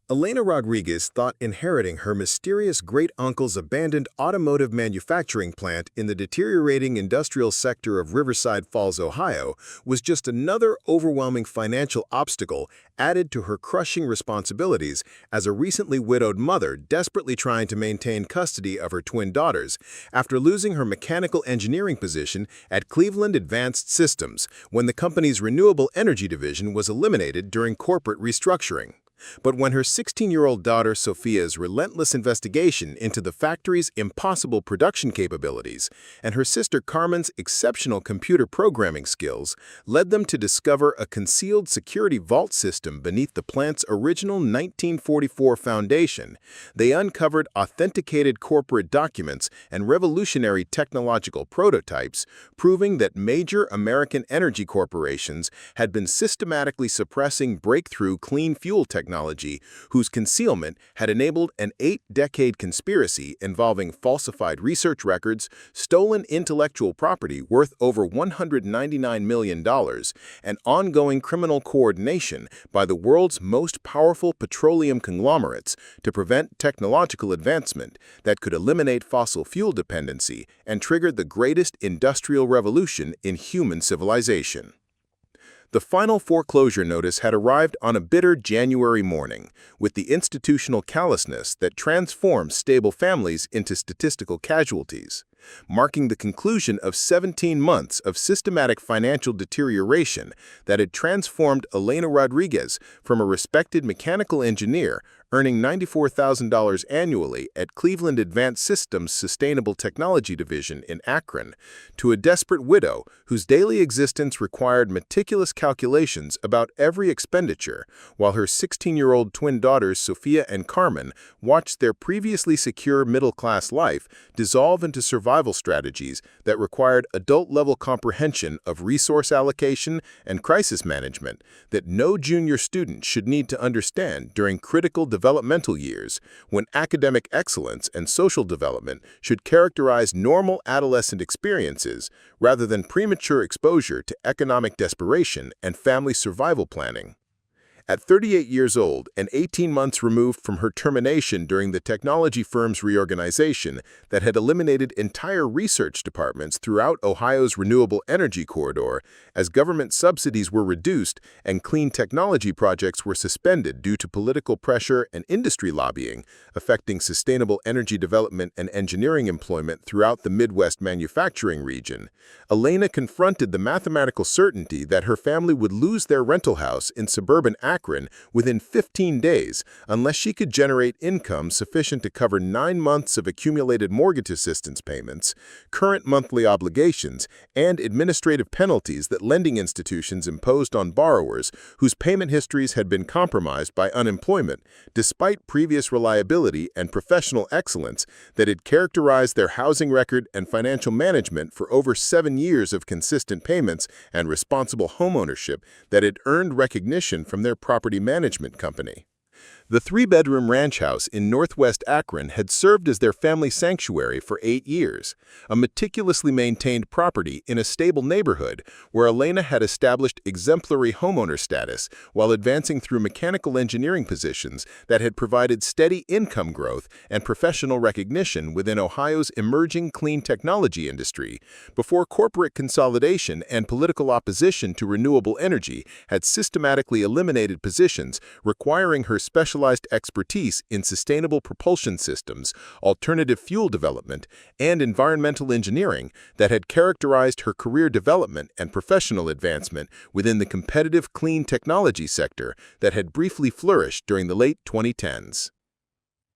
Elena Rodriguez thought inheriting her mysterious great-uncle's abandoned automotive manufacturing plant in the deteriorating industrial sector of Riverside Falls, Ohio, was just another overwhelming financial obstacle added to her crushing responsibilities as a recently widowed mother desperately trying to maintain custody of her twin daughters after losing her mechanical engineering position at Cleveland Advanced Systems when the company's renewable energy division was eliminated during corporate restructuring. But when her 16-year-old daughter Sofia's relentless investigation into the factory's impossible production capabilities and her sister Carmen's exceptional computer programming skills led them to discover a concealed security vault system beneath the plant's original 1944 foundation, they uncovered authenticated corporate documents and revolutionary technological prototypes, proving that major American energy corporations had been systematically suppressing breakthrough clean fuel technology whose concealment had enabled an 8-decade conspiracy involving falsified research records, stolen intellectual property worth over $199 million, and ongoing criminal coordination by the world's most powerful petroleum conglomerates to prevent technological advancement that could eliminate fossil fuel dependency and trigger the greatest industrial revolution in human civilization. The final foreclosure notice had arrived on a bitter January morning, with the institutional callousness that transforms stable families into statistical casualties, marking the conclusion of 17 months of systematic financial deterioration that had transformed Elena Rodriguez from a respected mechanical engineer earning $94,000 annually at Cleveland Advanced Systems' Sustainable Technology Division in Akron, to a desperate widow whose daily existence required meticulous calculations about every expenditure, while her 16-year-old twin daughters Sofia and Carmen watched their previously secure middle-class life dissolve into survival strategies that required adult-level comprehension of resource allocation and crisis management that no junior student should need to understand during critical developmental years, when academic excellence and social development should characterize normal adolescent experiences rather than premature exposure to economic desperation and family survival planning. At 38 years old and 18 months removed from her termination during the technology firm's reorganization that had eliminated entire research departments throughout Ohio's renewable energy corridor as government subsidies were reduced and clean technology projects were suspended due to political pressure and industry lobbying, affecting sustainable energy development and engineering employment throughout the Midwest manufacturing region, Elena confronted the mathematical certainty that her family would lose their rental house in suburban Akron within 15 days unless she could generate income sufficient to cover 9 months of accumulated mortgage assistance payments, current monthly obligations, and administrative penalties that lending institutions imposed on borrowers whose payment histories had been compromised by unemployment, despite previous reliability and professional excellence that had characterized their housing record and financial management for over 7 years of consistent payments and responsible homeownership that had earned recognition from their property management company. The 3-bedroom ranch house in northwest Akron had served as their family sanctuary for 8 years, a meticulously maintained property in a stable neighborhood where Elena had established exemplary homeowner status while advancing through mechanical engineering positions that had provided steady income growth and professional recognition within Ohio's emerging clean technology industry, before corporate consolidation and political opposition to renewable energy had systematically eliminated positions requiring her specialized expertise in sustainable propulsion systems, alternative fuel development, and environmental engineering that had characterized her career development and professional advancement within the competitive clean technology sector that had briefly flourished during the late 2010s.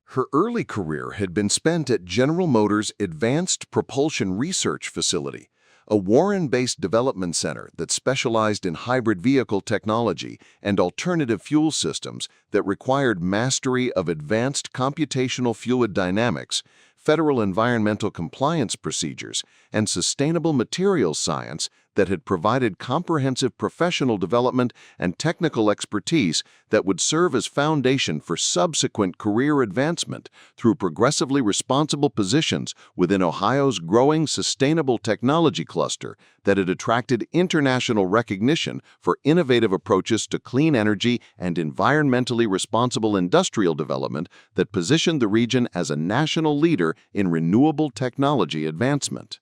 Her early career had been spent at General Motors' Advanced Propulsion Research Facility, a Warren-based development center that specialized in hybrid vehicle technology and alternative fuel systems that required mastery of advanced computational fluid dynamics, federal environmental compliance procedures, and sustainable materials science that had provided comprehensive professional development and technical expertise that would serve as foundation for subsequent career advancement through progressively responsible positions within Ohio's growing sustainable technology cluster that had attracted international recognition for innovative approaches to clean energy and environmentally responsible industrial development that positioned the region as a national leader in renewable technology advancement.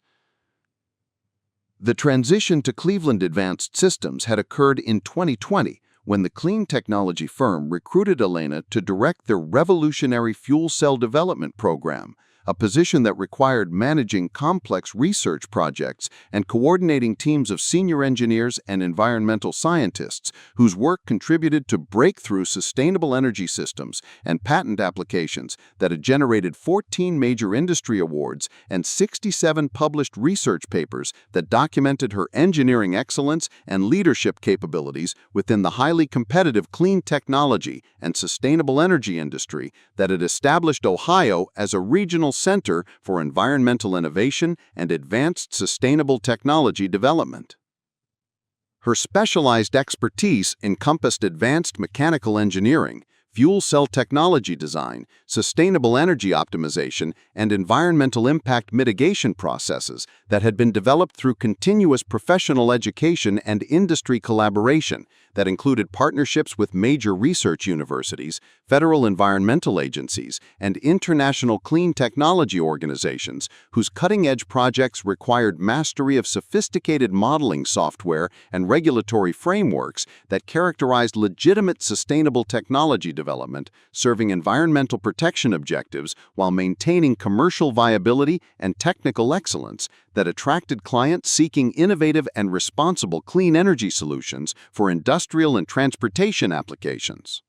The transition to Cleveland Advanced Systems had occurred in 2020 when the clean technology firm recruited Elena to direct their revolutionary fuel cell development program, a position that required managing complex research projects and coordinating teams of senior engineers and environmental scientists whose work contributed to breakthrough sustainable energy systems and patent applications that had generated 14 major industry awards and 67 published research papers that documented her engineering excellence and leadership capabilities within the highly competitive clean technology and sustainable energy industry that had established Ohio as a regional center for environmental innovation and advanced sustainable technology development. Her specialized expertise encompassed advanced mechanical engineering, fuel cell technology design, sustainable energy optimization, and environmental impact mitigation processes that had been developed through continuous professional education and industry collaboration that included partnerships with major research universities, federal environmental agencies, and international clean technology organizations whose cutting-edge projects required mastery of sophisticated modeling software and regulatory frameworks that characterized legitimate sustainable technology development, serving environmental protection objectives while maintaining commercial viability and technical excellence that attracted clients seeking innovative and responsible clean energy solutions for industrial and transportation applications.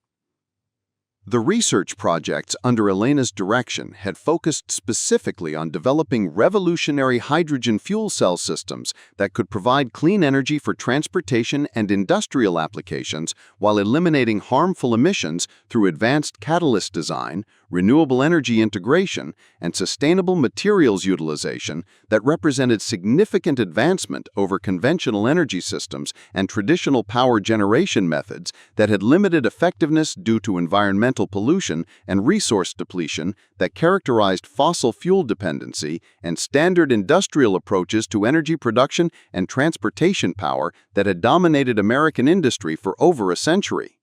The research projects under Elena's direction had focused specifically on developing revolutionary hydrogen fuel cell systems that could provide clean energy for transportation and industrial applications while eliminating harmful emissions through advanced catalyst design, renewable energy integration, and sustainable materials utilization that represented significant advancement over conventional energy systems and traditional power generation methods that had limited effectiveness due to environmental pollution and resource depletion that characterized fossil fuel dependency and standard industrial approaches to energy production and transportation power that had dominated American industry for over a century.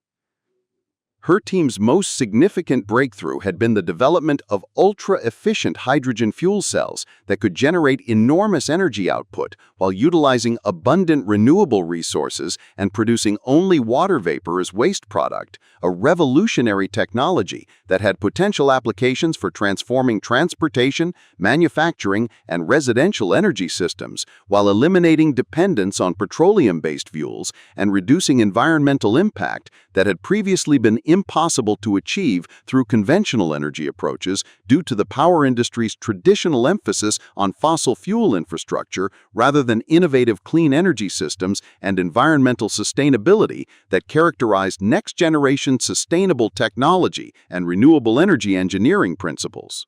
Her team's most significant breakthrough had been the development of ultra-efficient hydrogen fuel cells that could generate enormous energy output while utilizing abundant renewable resources and producing only water vapor as waste product, a revolutionary technology that had potential applications for transforming transportation, manufacturing, and residential energy systems while eliminating dependence on petroleum-based fuels and reducing environmental impact that had previously been impossible to achieve through conventional energy approaches due to the power industry's traditional emphasis on fossil fuel infrastructure rather than innovative clean energy systems and environmental sustainability that characterized next-generation sustainable technology and renewable energy engineering principles.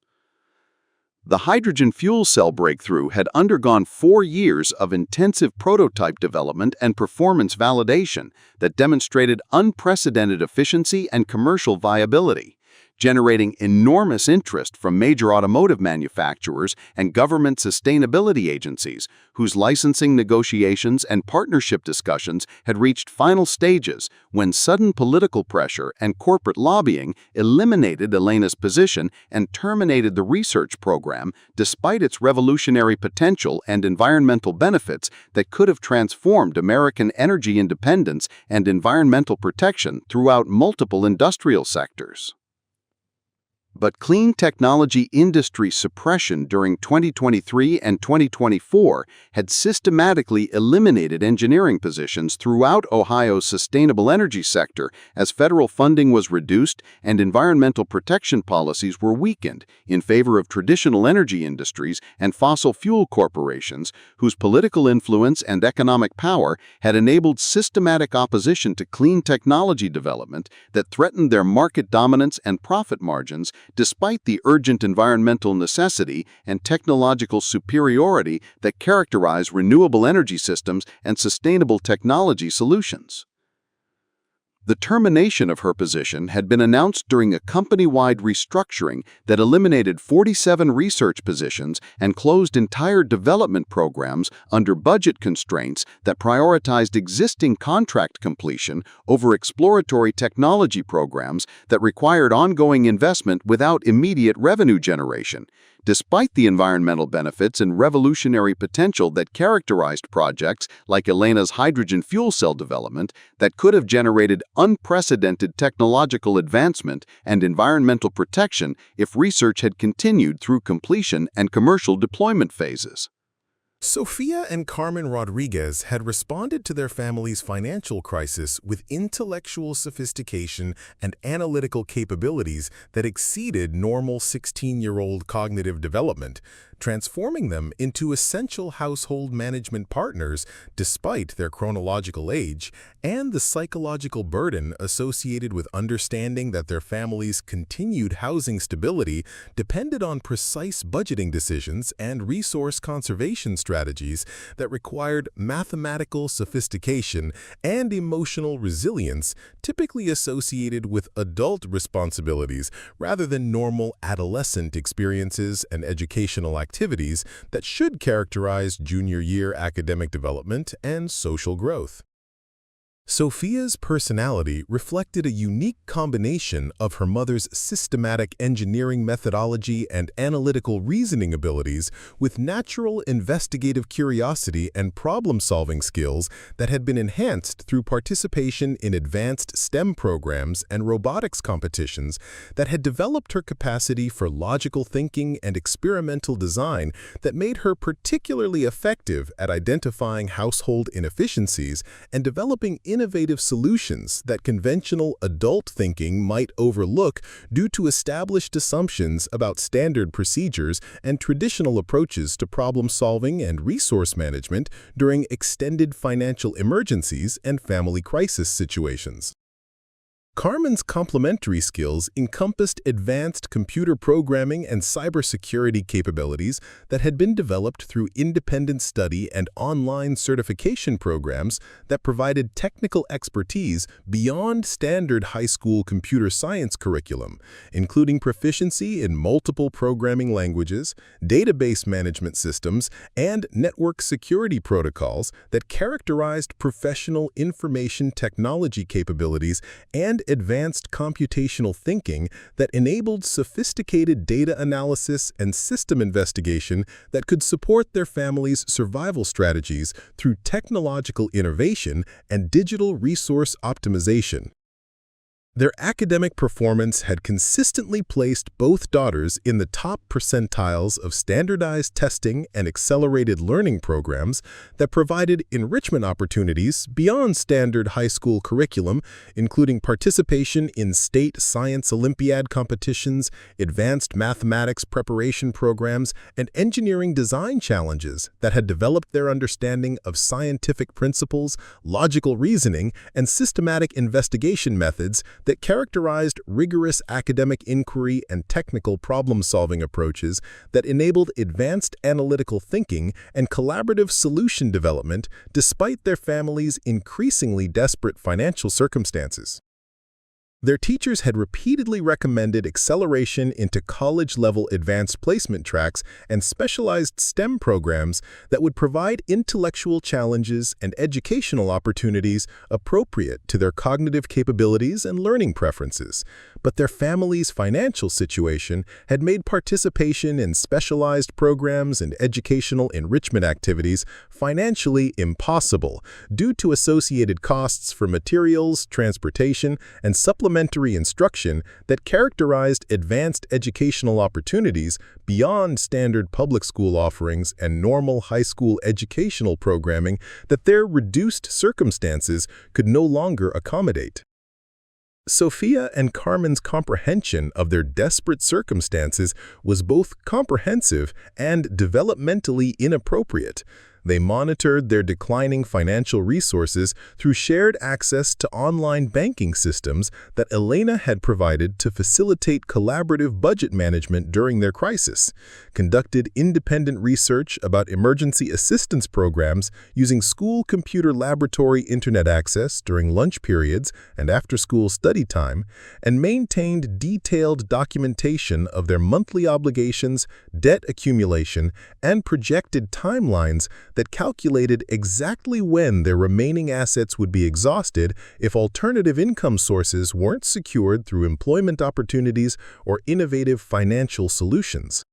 The hydrogen fuel cell breakthrough had undergone 4 years of intensive prototype development and performance validation that demonstrated unprecedented efficiency and commercial viability, generating enormous interest from major automotive manufacturers and government sustainability agencies, whose licensing negotiations and partnership discussions had reached final stages when sudden political pressure and corporate lobbying eliminated Elena's position and terminated the research program despite its revolutionary potential and environmental benefits that could have transformed American energy independence and environmental protection throughout multiple industrial sectors. But clean technology industry suppression during 2023 and 2024 had systematically eliminated engineering positions throughout Ohio's sustainable energy sector as federal funding was reduced and environmental protection policies were weakened in favor of traditional energy industries and fossil fuel corporations whose political influence and economic power had enabled systematic opposition to clean technology development that threatened their market dominance and profit margins despite the urgent environmental necessity and technological superiority that characterize renewable energy systems and sustainable technology solutions. The termination of her position had been announced during a company-wide restructuring that eliminated 47 research positions and closed entire development programs under budget constraints that prioritized existing contract completion over exploratory technology programs that required ongoing investment without immediate revenue generation. Despite the environmental benefits and revolutionary potential that characterized projects like Elena's hydrogen fuel cell development that could have generated unprecedented technological advancement and environmental protection if research had continued through completion and commercial deployment phases. Sofia and Carmen Rodriguez had responded to their family's financial crisis with intellectual sophistication and analytical capabilities that exceeded normal 16-year-old cognitive development, transforming them into essential household management partners despite their chronological age and the psychological burden associated with understanding that their family's continued housing stability depended on precise budgeting decisions and resource conservation strategies that required mathematical sophistication and emotional resilience typically associated with adult responsibilities rather than normal adolescent experiences and educational activities that should characterize junior year academic development and social growth. Sofia's personality reflected a unique combination of her mother's systematic engineering methodology and analytical reasoning abilities with natural investigative curiosity and problem-solving skills that had been enhanced through participation in advanced STEM programs and robotics competitions that had developed her capacity for logical thinking and experimental design that made her particularly effective at identifying household inefficiencies and developing innovative solutions that conventional adult thinking might overlook due to established assumptions about standard procedures and traditional approaches to problem-solving and resource management during extended financial emergencies and family crisis situations. Carmen's complementary skills encompassed advanced computer programming and cybersecurity capabilities that had been developed through independent study and online certification programs that provided technical expertise beyond standard high school computer science curriculum, including proficiency in multiple programming languages, database management systems, and network security protocols that characterized professional information technology capabilities and advanced computational thinking that enabled sophisticated data analysis and system investigation that could support their family's survival strategies through technological innovation and digital resource optimization. Their academic performance had consistently placed both daughters in the top percentiles of standardized testing and accelerated learning programs that provided enrichment opportunities beyond standard high school curriculum, including participation in state science Olympiad competitions, advanced mathematics preparation programs, and engineering design challenges that had developed their understanding of scientific principles, logical reasoning, and systematic investigation methods that characterized rigorous academic inquiry and technical problem-solving approaches that enabled advanced analytical thinking and collaborative solution development despite their families' increasingly desperate financial circumstances. Their teachers had repeatedly recommended acceleration into college-level advanced placement tracks and specialized STEM programs that would provide intellectual challenges and educational opportunities appropriate to their cognitive capabilities and learning preferences. But their family's financial situation had made participation in specialized programs and educational enrichment activities financially impossible due to associated costs for materials, transportation, and supplementary instruction that characterized advanced educational opportunities beyond standard public school offerings and normal high school educational programming that their reduced circumstances could no longer accommodate. Sofia and Carmen's comprehension of their desperate circumstances was both comprehensive and developmentally inappropriate. They monitored their declining financial resources through shared access to online banking systems that Elena had provided to facilitate collaborative budget management during their crisis, conducted independent research about emergency assistance programs using school computer laboratory internet access during lunch periods and after-school study time, and maintained detailed documentation of their monthly obligations, debt accumulation, and projected timelines that calculated exactly when their remaining assets would be exhausted if alternative income sources weren't secured through employment opportunities or innovative financial solutions.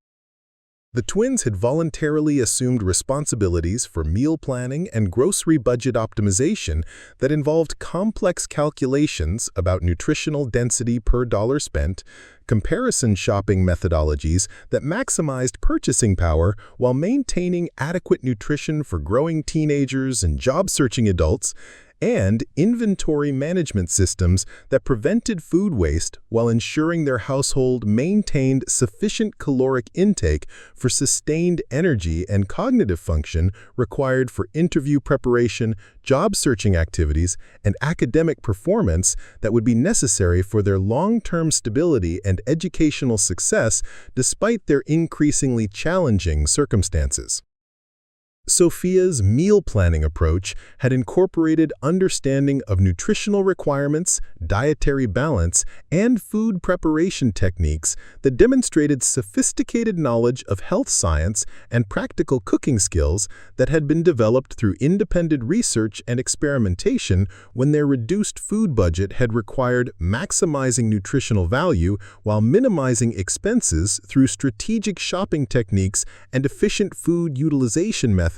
The twins had voluntarily assumed responsibilities for meal planning and grocery budget optimization that involved complex calculations about nutritional density per dollar spent, comparison shopping methodologies that maximized purchasing power while maintaining adequate nutrition for growing teenagers and job-searching adults, and inventory management systems that prevented food waste while ensuring their household maintained sufficient caloric intake for sustained energy and cognitive function required for interview preparation, job-searching activities, and academic performance that would be necessary for their long-term stability and educational success despite their increasingly challenging circumstances. Sofia's meal planning approach had incorporated understanding of nutritional requirements, dietary balance, and food preparation techniques that demonstrated sophisticated knowledge of health science and practical cooking skills that had been developed through independent research and experimentation when their reduced food budget had required maximizing nutritional value while minimizing expenses through strategic shopping techniques and efficient food utilization methods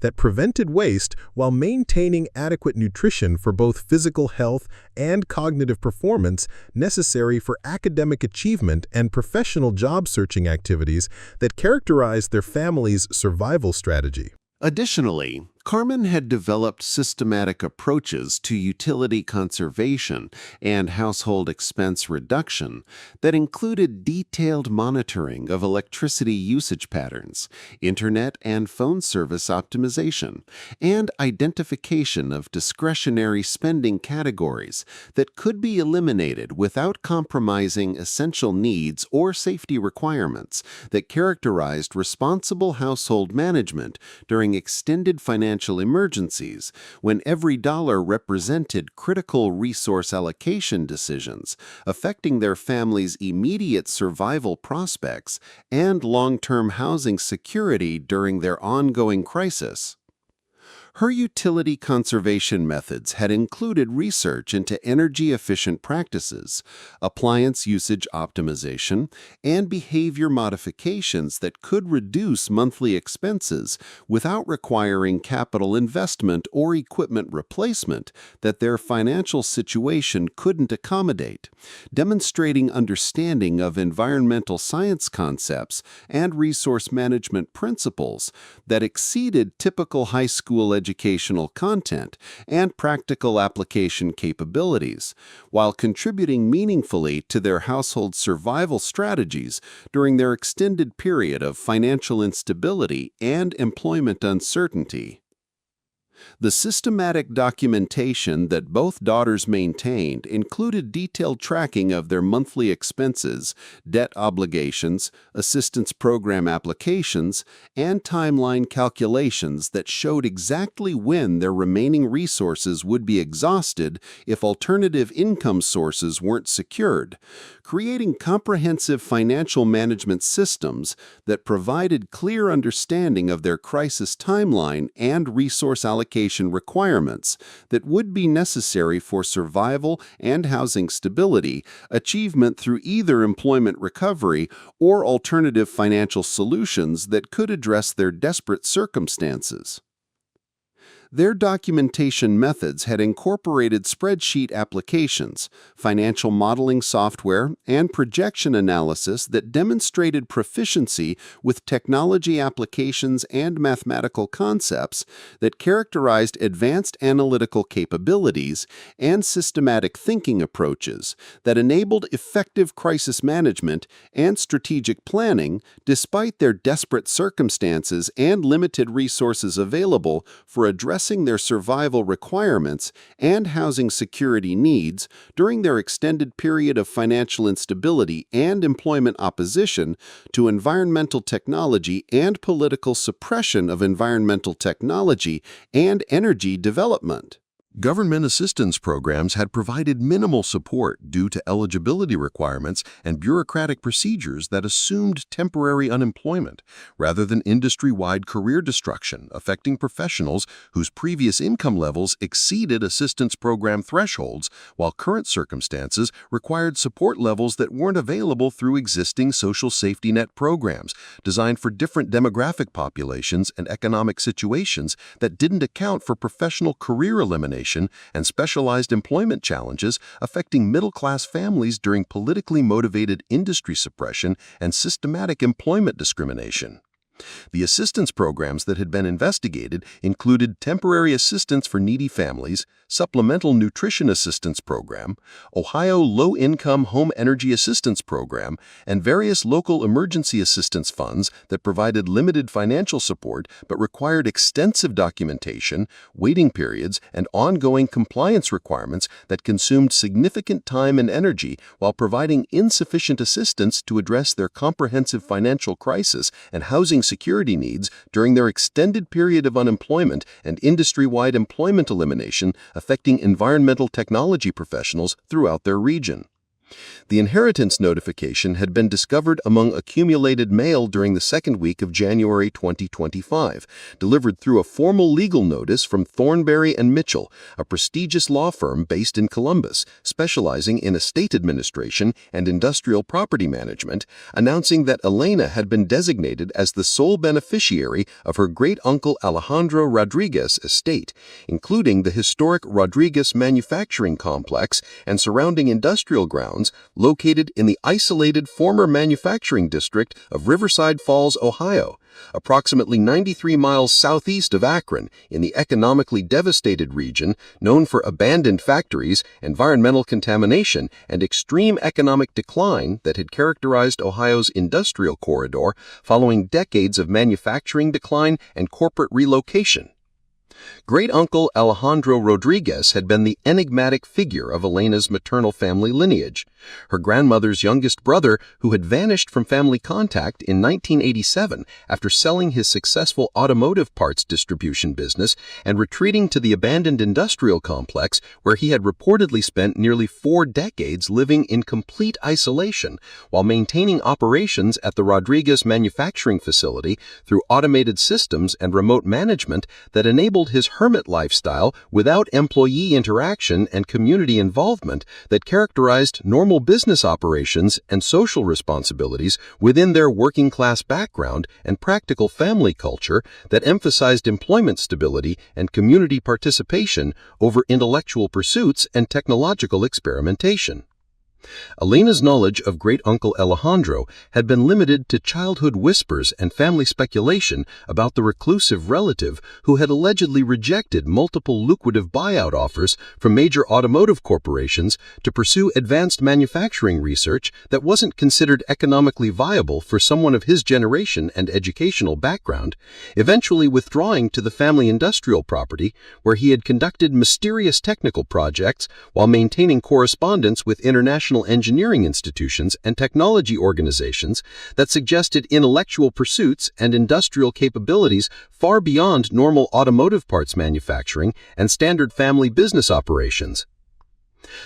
that prevented waste while maintaining adequate nutrition for both physical health and cognitive performance necessary for academic achievement and professional job-searching activities that characterized their family's survival strategy. Additionally, Carmen had developed systematic approaches to utility conservation and household expense reduction that included detailed monitoring of electricity usage patterns, internet and phone service optimization, and identification of discretionary spending categories that could be eliminated without compromising essential needs or safety requirements that characterized responsible household management during extended financial emergencies, when every dollar represented critical resource allocation decisions affecting their family's immediate survival prospects and long-term housing security during their ongoing crisis. Her utility conservation methods had included research into energy-efficient practices, appliance usage optimization, and behavior modifications that could reduce monthly expenses without requiring capital investment or equipment replacement that their financial situation couldn't accommodate, demonstrating understanding of environmental science concepts and resource management principles that exceeded typical high school educational content and practical application capabilities, while contributing meaningfully to their household survival strategies during their extended period of financial instability and employment uncertainty. The systematic documentation that both daughters maintained included detailed tracking of their monthly expenses, debt obligations, assistance program applications, and timeline calculations that showed exactly when their remaining resources would be exhausted if alternative income sources weren't secured, creating comprehensive financial management systems that provided clear understanding of their crisis timeline and resource allocation requirements that would be necessary for survival and housing stability, achievement through either employment recovery or alternative financial solutions that could address their desperate circumstances. Their documentation methods had incorporated spreadsheet applications, financial modeling software, and projection analysis that demonstrated proficiency with technology applications and mathematical concepts that characterized advanced analytical capabilities and systematic thinking approaches that enabled effective crisis management and strategic planning despite their desperate circumstances and limited resources available for addressing their survival requirements and housing security needs during their extended period of financial instability and employment opposition to environmental technology and political suppression of environmental technology and energy development. Government assistance programs had provided minimal support due to eligibility requirements and bureaucratic procedures that assumed temporary unemployment, rather than industry-wide career destruction affecting professionals whose previous income levels exceeded assistance program thresholds, while current circumstances required support levels that weren't available through existing social safety net programs designed for different demographic populations and economic situations that didn't account for professional career elimination and specialized employment challenges affecting middle-class families during politically motivated industry suppression and systematic employment discrimination. The assistance programs that had been investigated included temporary assistance for needy families, Supplemental Nutrition Assistance Program, Ohio Low-Income Home Energy Assistance Program, and various local emergency assistance funds that provided limited financial support but required extensive documentation, waiting periods, and ongoing compliance requirements that consumed significant time and energy while providing insufficient assistance to address their comprehensive financial crisis and housing security needs during their extended period of unemployment and industry-wide employment elimination affecting environmental technology professionals throughout their region. The inheritance notification had been discovered among accumulated mail during the second week of January 2025, delivered through a formal legal notice from Thornberry and Mitchell, a prestigious law firm based in Columbus, specializing in estate administration and industrial property management, announcing that Elena had been designated as the sole beneficiary of her great-uncle Alejandro Rodriguez estate, including the historic Rodriguez manufacturing complex and surrounding industrial grounds located in the isolated former manufacturing district of Riverside Falls, Ohio, approximately 93 miles southeast of Akron in the economically devastated region known for abandoned factories, environmental contamination, and extreme economic decline that had characterized Ohio's industrial corridor following decades of manufacturing decline and corporate relocation. Great-uncle Alejandro Rodriguez had been the enigmatic figure of Elena's maternal family lineage. Her grandmother's youngest brother, who had vanished from family contact in 1987 after selling his successful automotive parts distribution business and retreating to the abandoned industrial complex where he had reportedly spent nearly 4 decades living in complete isolation while maintaining operations at the Rodriguez manufacturing facility through automated systems and remote management that enabled his hermit lifestyle without employee interaction and community involvement that characterized normal business operations and social responsibilities within their working-class background and practical family culture that emphasized employment stability and community participation over intellectual pursuits and technological experimentation. Elena's knowledge of great-uncle Alejandro had been limited to childhood whispers and family speculation about the reclusive relative who had allegedly rejected multiple lucrative buyout offers from major automotive corporations to pursue advanced manufacturing research that wasn't considered economically viable for someone of his generation and educational background, eventually withdrawing to the family industrial property where he had conducted mysterious technical projects while maintaining correspondence with international engineering institutions and technology organizations that suggested intellectual pursuits and industrial capabilities far beyond normal automotive parts manufacturing and standard family business operations.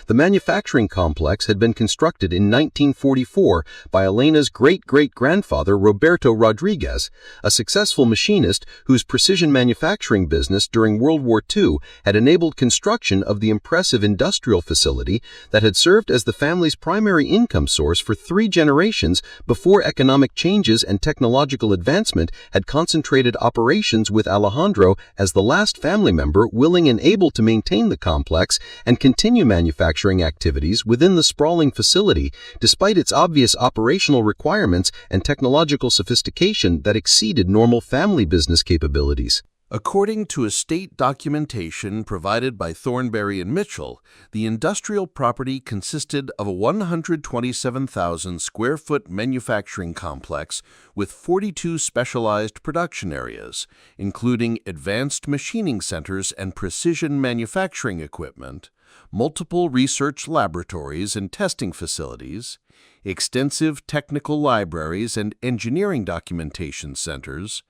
The manufacturing complex had been constructed in 1944 by Elena's great-great-grandfather Roberto Rodriguez, a successful machinist whose precision manufacturing business during World War II had enabled construction of the impressive industrial facility that had served as the family's primary income source for 3 generations before economic changes and technological advancement had concentrated operations with Alejandro as the last family member willing and able to maintain the complex and continue manufacturing activities within the sprawling facility, despite its obvious operational requirements and technological sophistication that exceeded normal family business capabilities. According to estate documentation provided by Thornberry and Mitchell, the industrial property consisted of a 127,000 square foot manufacturing complex with 42 specialized production areas, including advanced machining centers and precision manufacturing equipment, multiple research laboratories and testing facilities, extensive technical libraries and engineering documentation centers,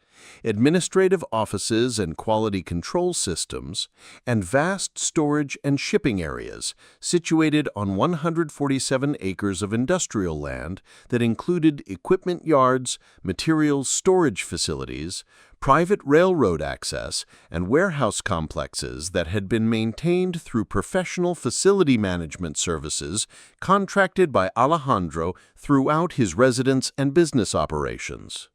administrative offices and quality control systems, and vast storage and shipping areas situated on 147 acres of industrial land that included equipment yards, materials storage facilities, private railroad access, and warehouse complexes that had been maintained through professional facility management services contracted by Alejandro throughout his residence and business operations.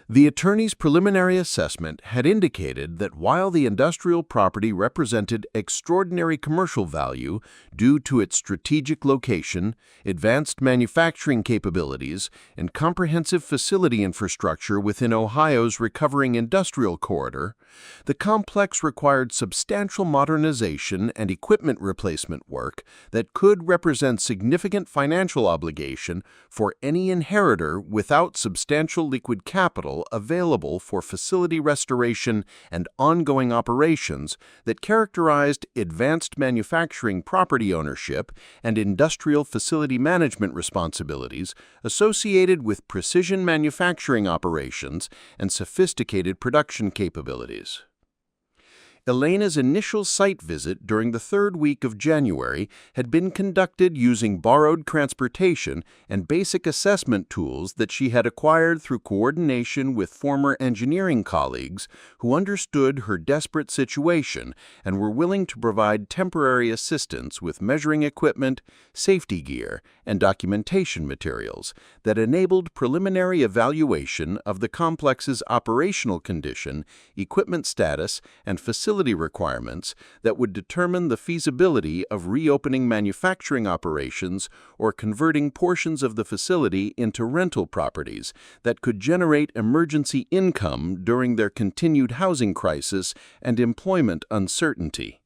The attorney's preliminary assessment had indicated that while the industrial property represented extraordinary commercial value due to its strategic location, advanced manufacturing capabilities, and comprehensive facility infrastructure within Ohio's recovering industrial corridor, the complex required substantial modernization and equipment replacement work that could represent significant financial obligation for any inheritor without substantial liquid capital available for facility restoration and ongoing operations that characterized advanced manufacturing property ownership and industrial facility management responsibilities associated with precision manufacturing operations and sophisticated production capabilities. Elena's initial site visit during the 3rd week of January had been conducted using borrowed transportation and basic assessment tools that she had acquired through coordination with former engineering colleagues who understood her desperate situation and were willing to provide temporary assistance with measuring equipment, safety gear, and documentation materials that enabled preliminary evaluation of the complex's operational condition, equipment status, and facility requirements that would determine the feasibility of reopening manufacturing operations or converting portions of the facility into rental properties that could generate emergency income during their continued housing crisis and employment uncertainty.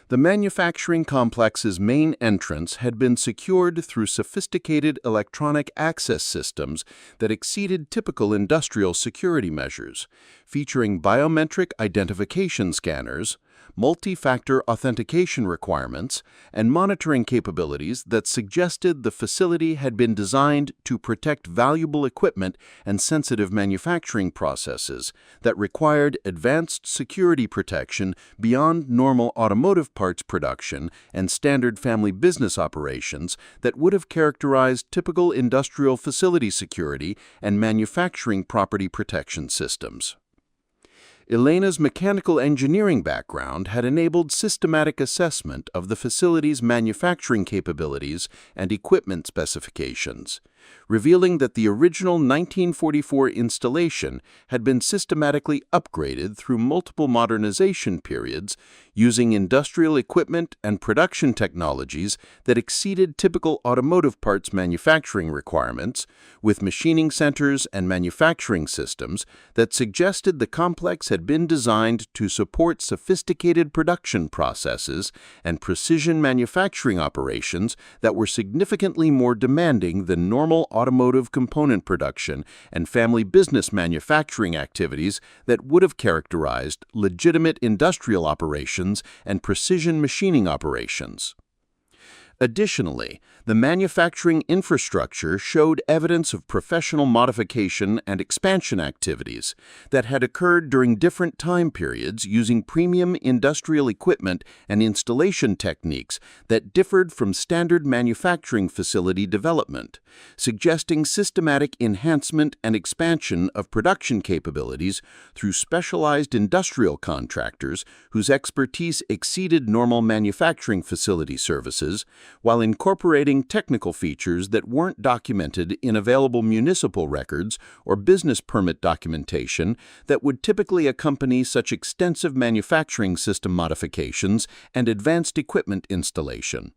The manufacturing complex's main entrance had been secured through sophisticated electronic access systems that exceeded typical industrial security measures, featuring biometric identification scanners, multi-factor authentication requirements, and monitoring capabilities that suggested the facility had been designed to protect valuable equipment and sensitive manufacturing processes that required advanced security protection beyond normal automotive parts production and standard family business operations that would have characterized typical industrial facility security and manufacturing property protection systems. Elena's mechanical engineering background had enabled systematic assessment of the facility's manufacturing capabilities and equipment specifications, revealing that the original 1944 installation had been systematically upgraded through multiple modernization periods using industrial equipment and production technologies that exceeded typical automotive parts manufacturing requirements, with machining centers and manufacturing systems that suggested the complex had been designed to support sophisticated production processes and precision manufacturing operations that were significantly more demanding than normal automotive component production and family business manufacturing activities that would have characterized legitimate industrial operations and precision machining operations. Additionally, the manufacturing infrastructure showed evidence of professional modification and expansion activities that had occurred during different time periods using premium industrial equipment and installation techniques that differed from standard manufacturing facility development, suggesting systematic enhancement and expansion of production capabilities through specialized industrial contractors whose expertise exceeded normal manufacturing facility services, while incorporating technical features that weren't documented in available municipal records or business permit documentation that would typically accompany such extensive manufacturing system modifications and advanced equipment installation.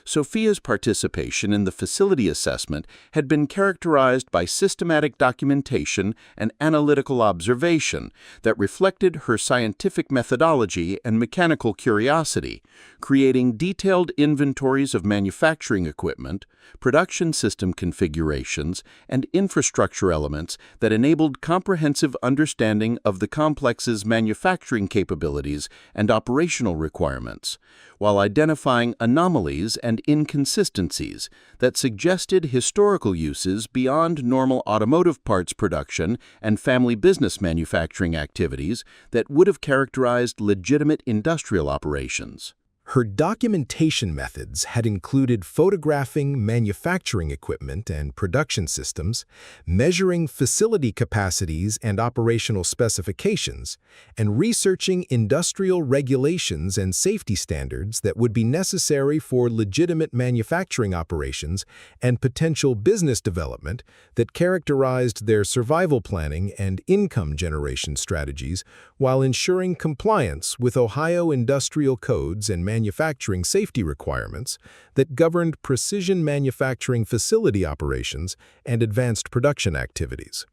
Sofia's participation in the facility assessment had been characterized by systematic documentation and analytical observation that reflected her scientific methodology and mechanical curiosity, creating detailed inventories of manufacturing equipment, production system configurations, and infrastructure elements that enabled comprehensive understanding of the complex's manufacturing capabilities and operational requirements, while identifying anomalies and inconsistencies that suggested historical uses beyond normal automotive parts production and family business manufacturing activities that would have characterized legitimate industrial operations. Her documentation methods had included photographing manufacturing equipment and production systems, measuring facility capacities and operational specifications, and researching industrial regulations and safety standards that would be necessary for legitimate manufacturing operations and potential business development that characterized their survival planning and income generation strategies while ensuring compliance with Ohio industrial codes and manufacturing safety requirements that governed precision manufacturing facility operations and advanced production activities.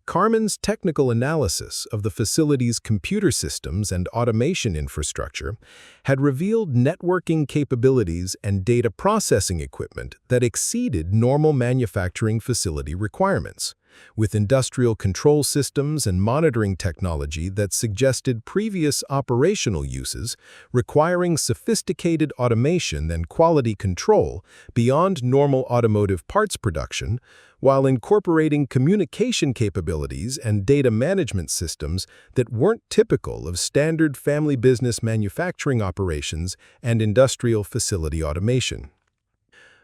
Carmen's technical analysis of the facility's computer systems and automation infrastructure had revealed networking capabilities and data processing equipment that exceeded normal manufacturing facility requirements, with industrial control systems and monitoring technology that suggested previous operational uses requiring sophisticated automation and quality control beyond normal automotive parts production, while incorporating communication capabilities and data management systems that weren't typical of standard family business manufacturing operations and industrial facility automation.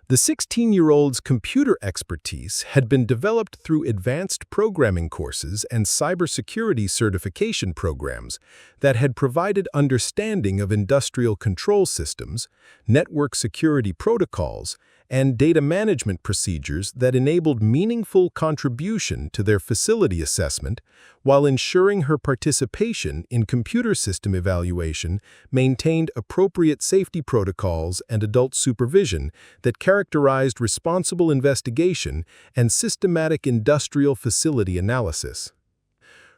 The 16-year-old's computer expertise had been developed through advanced programming courses and cybersecurity certification programs that had provided understanding of industrial control systems, network security protocols, and data management procedures that enabled meaningful contribution to their facility assessment, while ensuring her participation in computer system evaluation maintained appropriate safety protocols and adult supervision that characterized responsible investigation and systematic industrial facility analysis.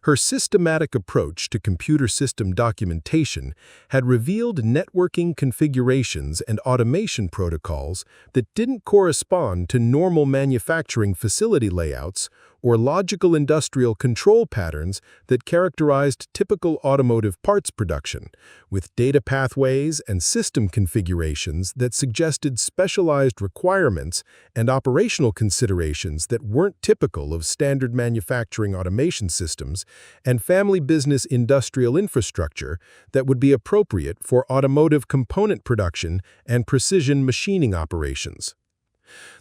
Her systematic approach to computer system documentation had revealed networking configurations and automation protocols that didn't correspond to normal manufacturing facility layouts or logical industrial control patterns that characterized typical automotive parts production, with data pathways and system configurations that suggested specialized requirements and operational considerations that weren't typical of standard manufacturing automation systems and family business industrial infrastructure that would be appropriate for automotive component production and precision machining operations.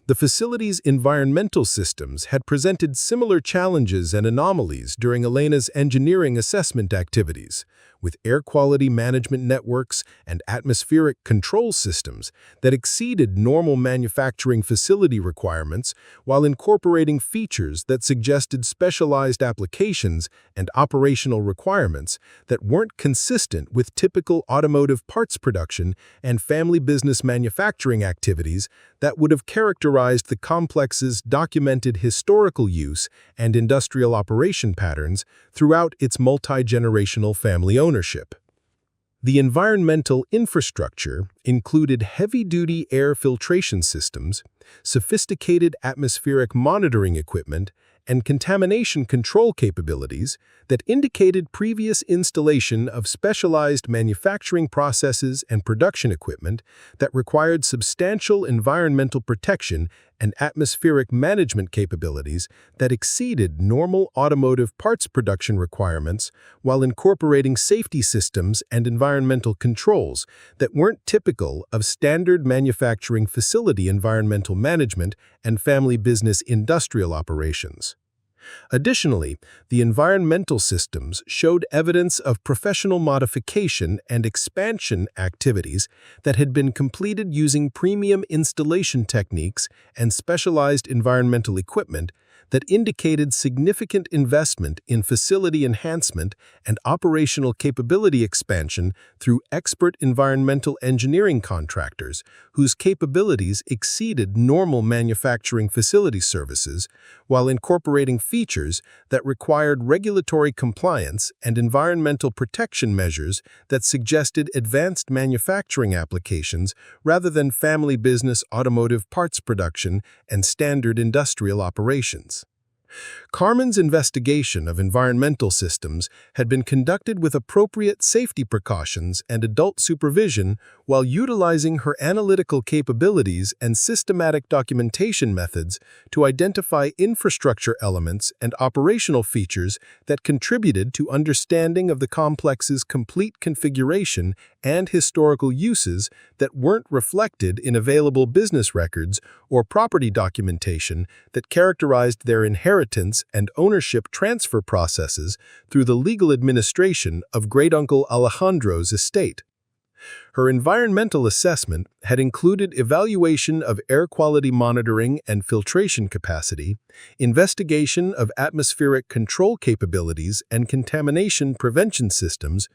The facility's environmental systems had presented similar challenges and anomalies during Elena's engineering assessment activities, with air quality management networks and atmospheric control systems that exceeded normal manufacturing facility requirements while incorporating features that suggested specialized applications and operational requirements that weren't consistent with typical automotive parts production and family business manufacturing activities that would have characterized the complex's documented historical use and industrial operation patterns throughout its multi-generational family ownership. The environmental infrastructure included heavy-duty air filtration systems, sophisticated atmospheric monitoring equipment, and contamination control capabilities that indicated previous installation of specialized manufacturing processes and production equipment that required substantial environmental protection and atmospheric management capabilities that exceeded normal automotive parts production requirements while incorporating safety systems and environmental controls that weren't typical of standard manufacturing facility environmental management and family business industrial operations. Additionally, the environmental systems showed evidence of professional modification and expansion activities that had been completed using premium installation techniques and specialized environmental equipment that indicated significant investment in facility enhancement and operational capability expansion through expert environmental engineering contractors whose capabilities exceeded normal manufacturing facility services while incorporating features that required regulatory compliance and environmental protection measures that suggested advanced manufacturing applications rather than family business automotive parts production and standard industrial operations. Carmen's investigation of environmental systems had been conducted with appropriate safety precautions and adult supervision while utilizing her analytical capabilities and systematic documentation methods to identify infrastructure elements and operational features that contributed to understanding of the complex's complete configuration and historical uses that weren't reflected in available business records or property documentation that characterized their inheritance and ownership transfer processes through the legal administration of Great-Uncle Alejandro's estate. Her environmental assessment had included evaluation of air quality monitoring and filtration capacity, investigation of atmospheric control capabilities and contamination prevention systems,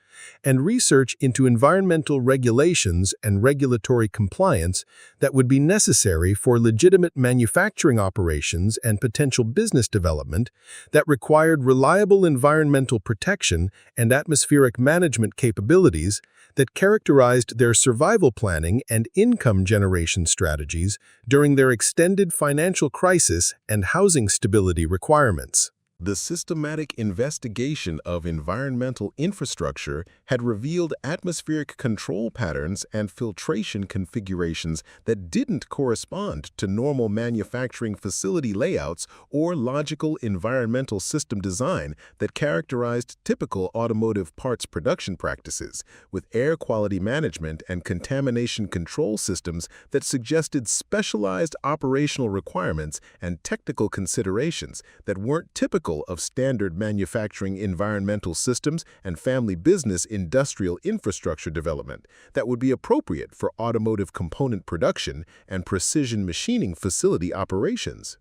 and research into environmental regulations and regulatory compliance that would be necessary for legitimate manufacturing operations and potential business development that required reliable environmental protection and atmospheric management capabilities that characterized their survival planning and income generation strategies during their extended financial crisis and housing stability requirements. The systematic investigation of environmental infrastructure had revealed atmospheric control patterns and filtration configurations that didn't correspond to normal manufacturing facility layouts or logical environmental system design that characterized typical automotive parts production practices, with air quality management and contamination control systems that suggested specialized operational requirements and technical considerations that weren't typical of standard manufacturing environmental systems and family business industrial infrastructure development that would be appropriate for automotive component production and precision machining facility operations.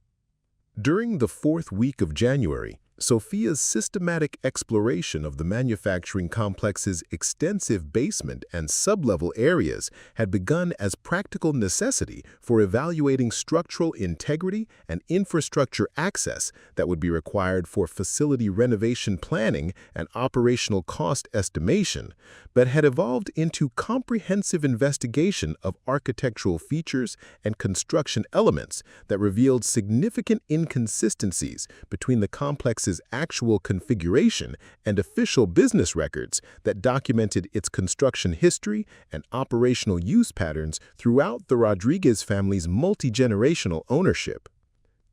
During the fourth week of January, Sofia's systematic exploration of the manufacturing complex's extensive basement and sublevel areas had begun as practical necessity for evaluating structural integrity and infrastructure access that would be required for facility renovation planning and operational cost estimation, but had evolved into comprehensive investigation of architectural features and construction elements that revealed significant inconsistencies between the complex's actual configuration and official business records that documented its construction history and operational use patterns throughout the Rodriguez family's multi-generational ownership.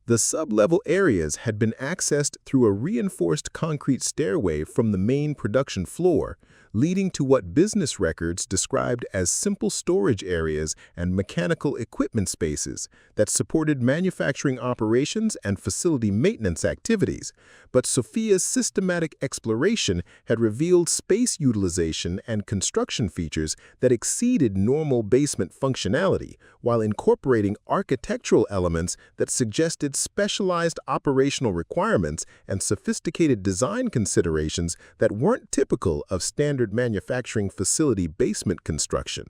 The sublevel areas had been accessed through a reinforced concrete stairway from the main production floor, leading to what business records described as simple storage areas and mechanical equipment spaces that supported manufacturing operations and facility maintenance activities. But Sofia's systematic exploration had revealed space utilization and construction features that exceeded normal basement functionality, while incorporating architectural elements that suggested specialized operational requirements and sophisticated design considerations that weren't typical of standard manufacturing facility basement construction.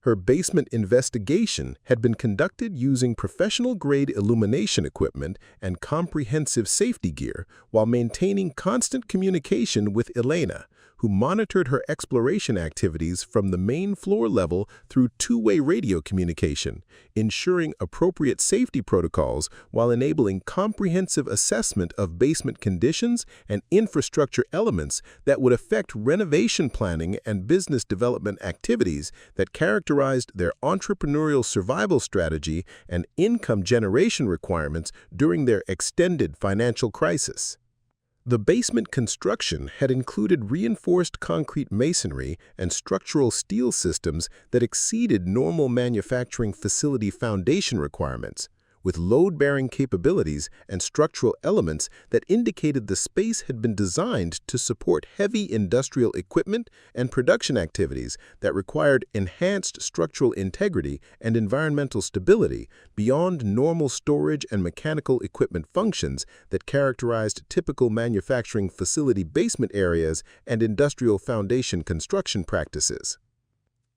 Her basement investigation had been conducted using professional-grade illumination equipment and comprehensive safety gear while maintaining constant communication with Elena, who monitored her exploration activities from the main floor level through two-way radio communication, ensuring appropriate safety protocols while enabling comprehensive assessment of basement conditions and infrastructure elements that would affect renovation planning and business development activities that characterized their entrepreneurial survival strategy and income generation requirements during their extended financial crisis. The basement construction had included reinforced concrete masonry and structural steel systems that exceeded normal manufacturing facility foundation requirements, with load-bearing capabilities and structural elements that indicated the space had been designed to support heavy industrial equipment and production activities that required enhanced structural integrity and environmental stability beyond normal storage and mechanical equipment functions that characterized typical manufacturing facility basement areas and industrial foundation construction practices.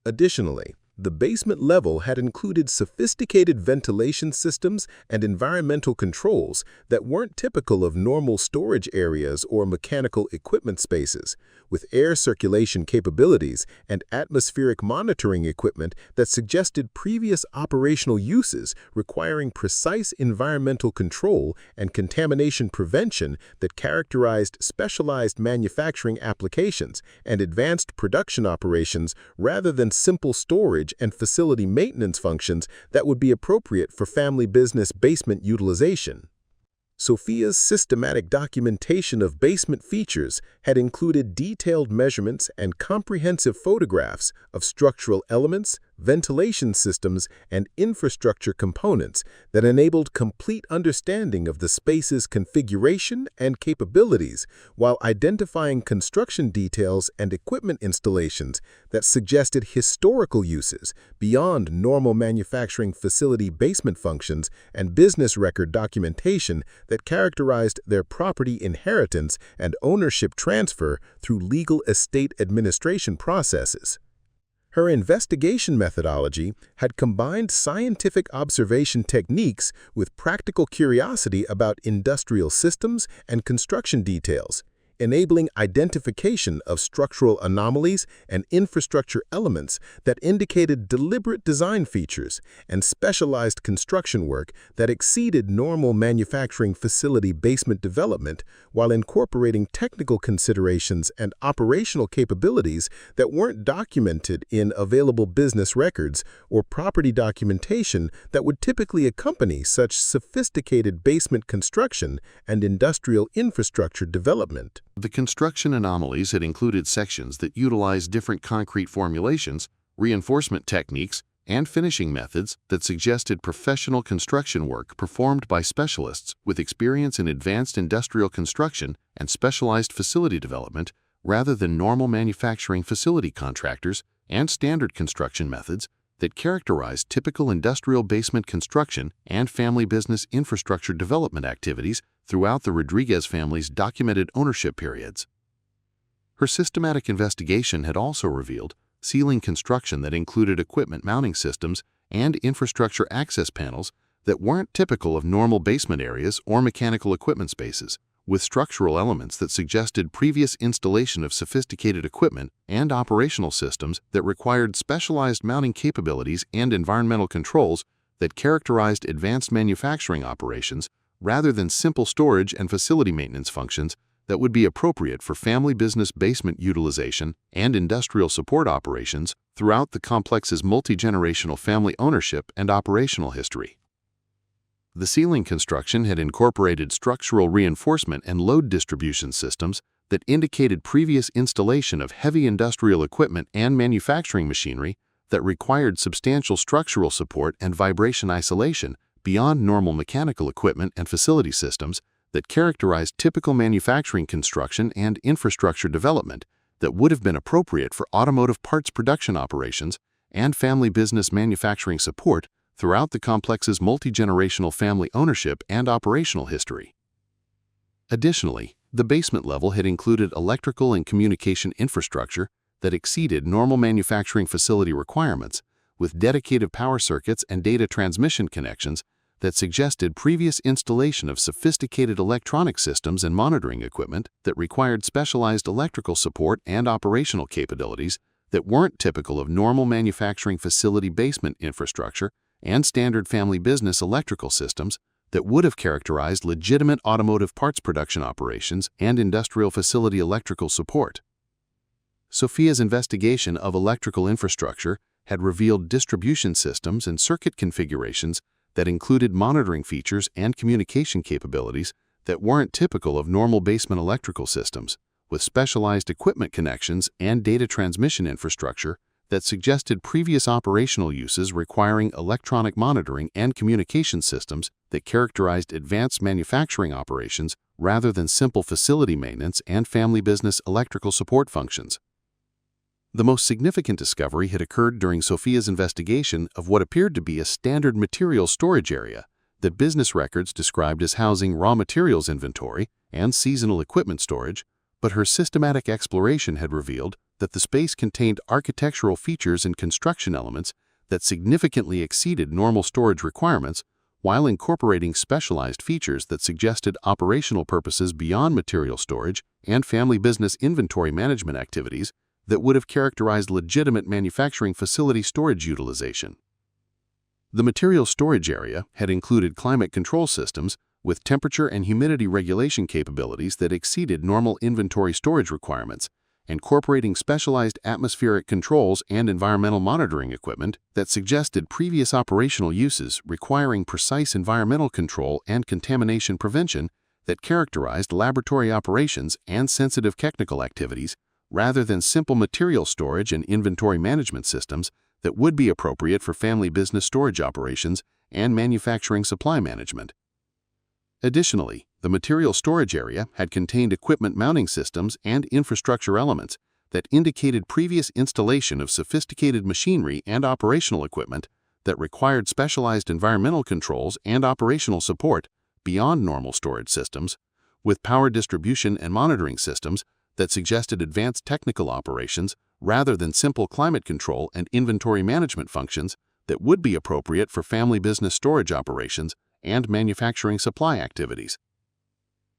Additionally, the basement level had included sophisticated ventilation systems and environmental controls that weren't typical of normal storage areas or mechanical equipment spaces, with air circulation capabilities and atmospheric monitoring equipment that suggested previous operational uses requiring precise environmental control and contamination prevention that characterized specialized manufacturing applications and advanced production operations rather than simple storage and facility maintenance functions that would be appropriate for family business basement utilization. Sofia's systematic documentation of basement features had included detailed measurements and comprehensive photographs of structural elements, ventilation systems, and infrastructure components that enabled complete understanding of the space's configuration and capabilities, while identifying construction details and equipment installations that suggested historical uses beyond normal manufacturing facility basement functions and business record documentation that characterized their property inheritance and ownership transfer through legal estate administration processes. Her investigation methodology had combined scientific observation techniques with practical curiosity about industrial systems and construction details, enabling identification of structural anomalies and infrastructure elements that indicated deliberate design features and specialized construction work that exceeded normal manufacturing facility basement development while incorporating technical considerations and operational capabilities that weren't documented in available business records or property documentation that would typically accompany such sophisticated basement construction and industrial infrastructure development. The construction anomalies had included sections that utilized different concrete formulations, reinforcement techniques, and finishing methods that suggested professional construction work performed by specialists with experience in advanced industrial construction and specialized facility development rather than normal manufacturing facility contractors, and standard construction methods that characterized typical industrial basement construction and family business infrastructure development activities throughout the Rodriguez family's documented ownership periods. Her systematic investigation had also revealed ceiling construction that included equipment mounting systems and infrastructure access panels that weren't typical of normal basement areas or mechanical equipment spaces, with structural elements that suggested previous installation of sophisticated equipment and operational systems that required specialized mounting capabilities and environmental controls that characterized advanced manufacturing operations rather than simple storage and facility maintenance functions that would be appropriate for family business basement utilization and industrial support operations throughout the complex's multi-generational family ownership and operational history. The ceiling construction had incorporated structural reinforcement and load distribution systems that indicated previous installation of heavy industrial equipment and manufacturing machinery that required substantial structural support and vibration isolation beyond normal mechanical equipment and facility systems that characterized typical manufacturing construction and infrastructure development that would have been appropriate for automotive parts production operations and family business manufacturing support throughout the complex's multi-generational family ownership and operational history. Additionally, the basement level had included electrical and communication infrastructure that exceeded normal manufacturing facility requirements, with dedicated power circuits and data transmission connections that suggested previous installation of sophisticated electronic systems and monitoring equipment that required specialized electrical support and operational capabilities that weren't typical of normal manufacturing facility basement infrastructure and standard family business electrical systems that would have characterized legitimate automotive parts production operations and industrial facility electrical support. Sofia's investigation of electrical infrastructure had revealed distribution systems and circuit configurations that included monitoring features and communication capabilities that weren't typical of normal basement electrical systems, with specialized equipment connections and data transmission infrastructure that suggested previous operational uses requiring electronic monitoring and communication systems that characterized advanced manufacturing operations rather than simple facility maintenance and family business electrical support functions. The most significant discovery had occurred during Sofia's investigation of what appeared to be a standard materials storage area that business records described as housing raw materials inventory and seasonal equipment storage, but her systematic exploration had revealed that the space contained architectural features and construction elements that significantly exceeded normal storage requirements while incorporating specialized features that suggested operational purposes beyond material storage and family business inventory management activities that would have characterized legitimate manufacturing facility storage utilization. The material storage area had included climate control systems with temperature and humidity regulation capabilities that exceeded normal inventory storage requirements, incorporating specialized atmospheric controls and environmental monitoring equipment that suggested previous operational uses requiring precise environmental control and contamination prevention that characterized laboratory operations and sensitive technical activities rather than simple material storage and inventory management systems that would be appropriate for family business storage operations and manufacturing supply management. Additionally, the material storage area had contained equipment mounting systems and infrastructure elements that indicated previous installation of sophisticated machinery and operational equipment that required specialized environmental controls and operational support beyond normal storage systems, with power distribution and monitoring systems that suggested advanced technical operations rather than simple climate control and inventory management functions that would be appropriate for family business storage operations and manufacturing supply activities.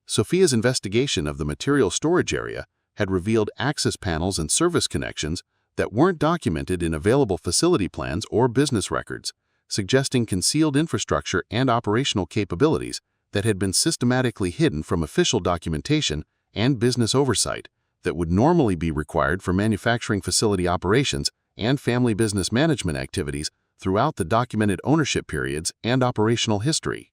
Sofia's investigation of the material storage area had revealed access panels and service connections that weren't documented in available facility plans or business records, suggesting concealed infrastructure and operational capabilities that had been systematically hidden from official documentation and business oversight that would normally be required for manufacturing facility operations and family business management activities throughout the documented ownership periods and operational history.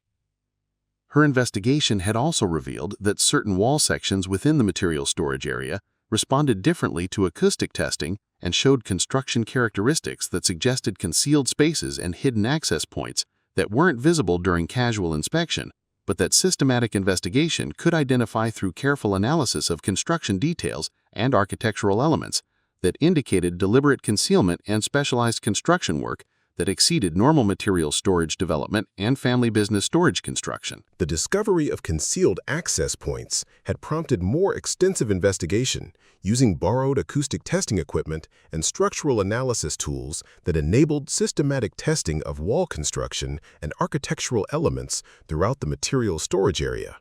Her investigation had also revealed that certain wall sections within the material storage area responded differently to acoustic testing and showed construction characteristics that suggested concealed spaces and hidden access points that weren't visible during casual inspection, but that systematic investigation could identify through careful analysis of construction details and architectural elements that indicated deliberate concealment and specialized construction work that exceeded normal material storage development and family business storage construction. The discovery of concealed access points had prompted more extensive investigation using borrowed acoustic testing equipment and structural analysis tools that enabled systematic testing of wall construction and architectural elements throughout the material storage area,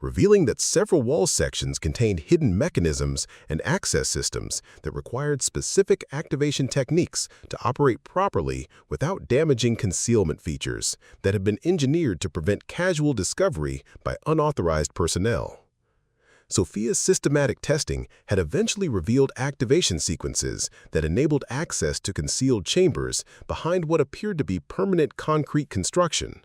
revealing that several wall sections contained hidden mechanisms and access systems that required specific activation techniques to operate properly without damaging concealment features that had been engineered to prevent casual discovery by unauthorized personnel. Sofia's systematic testing had eventually revealed activation sequences that enabled access to concealed chambers behind what appeared to be permanent concrete construction,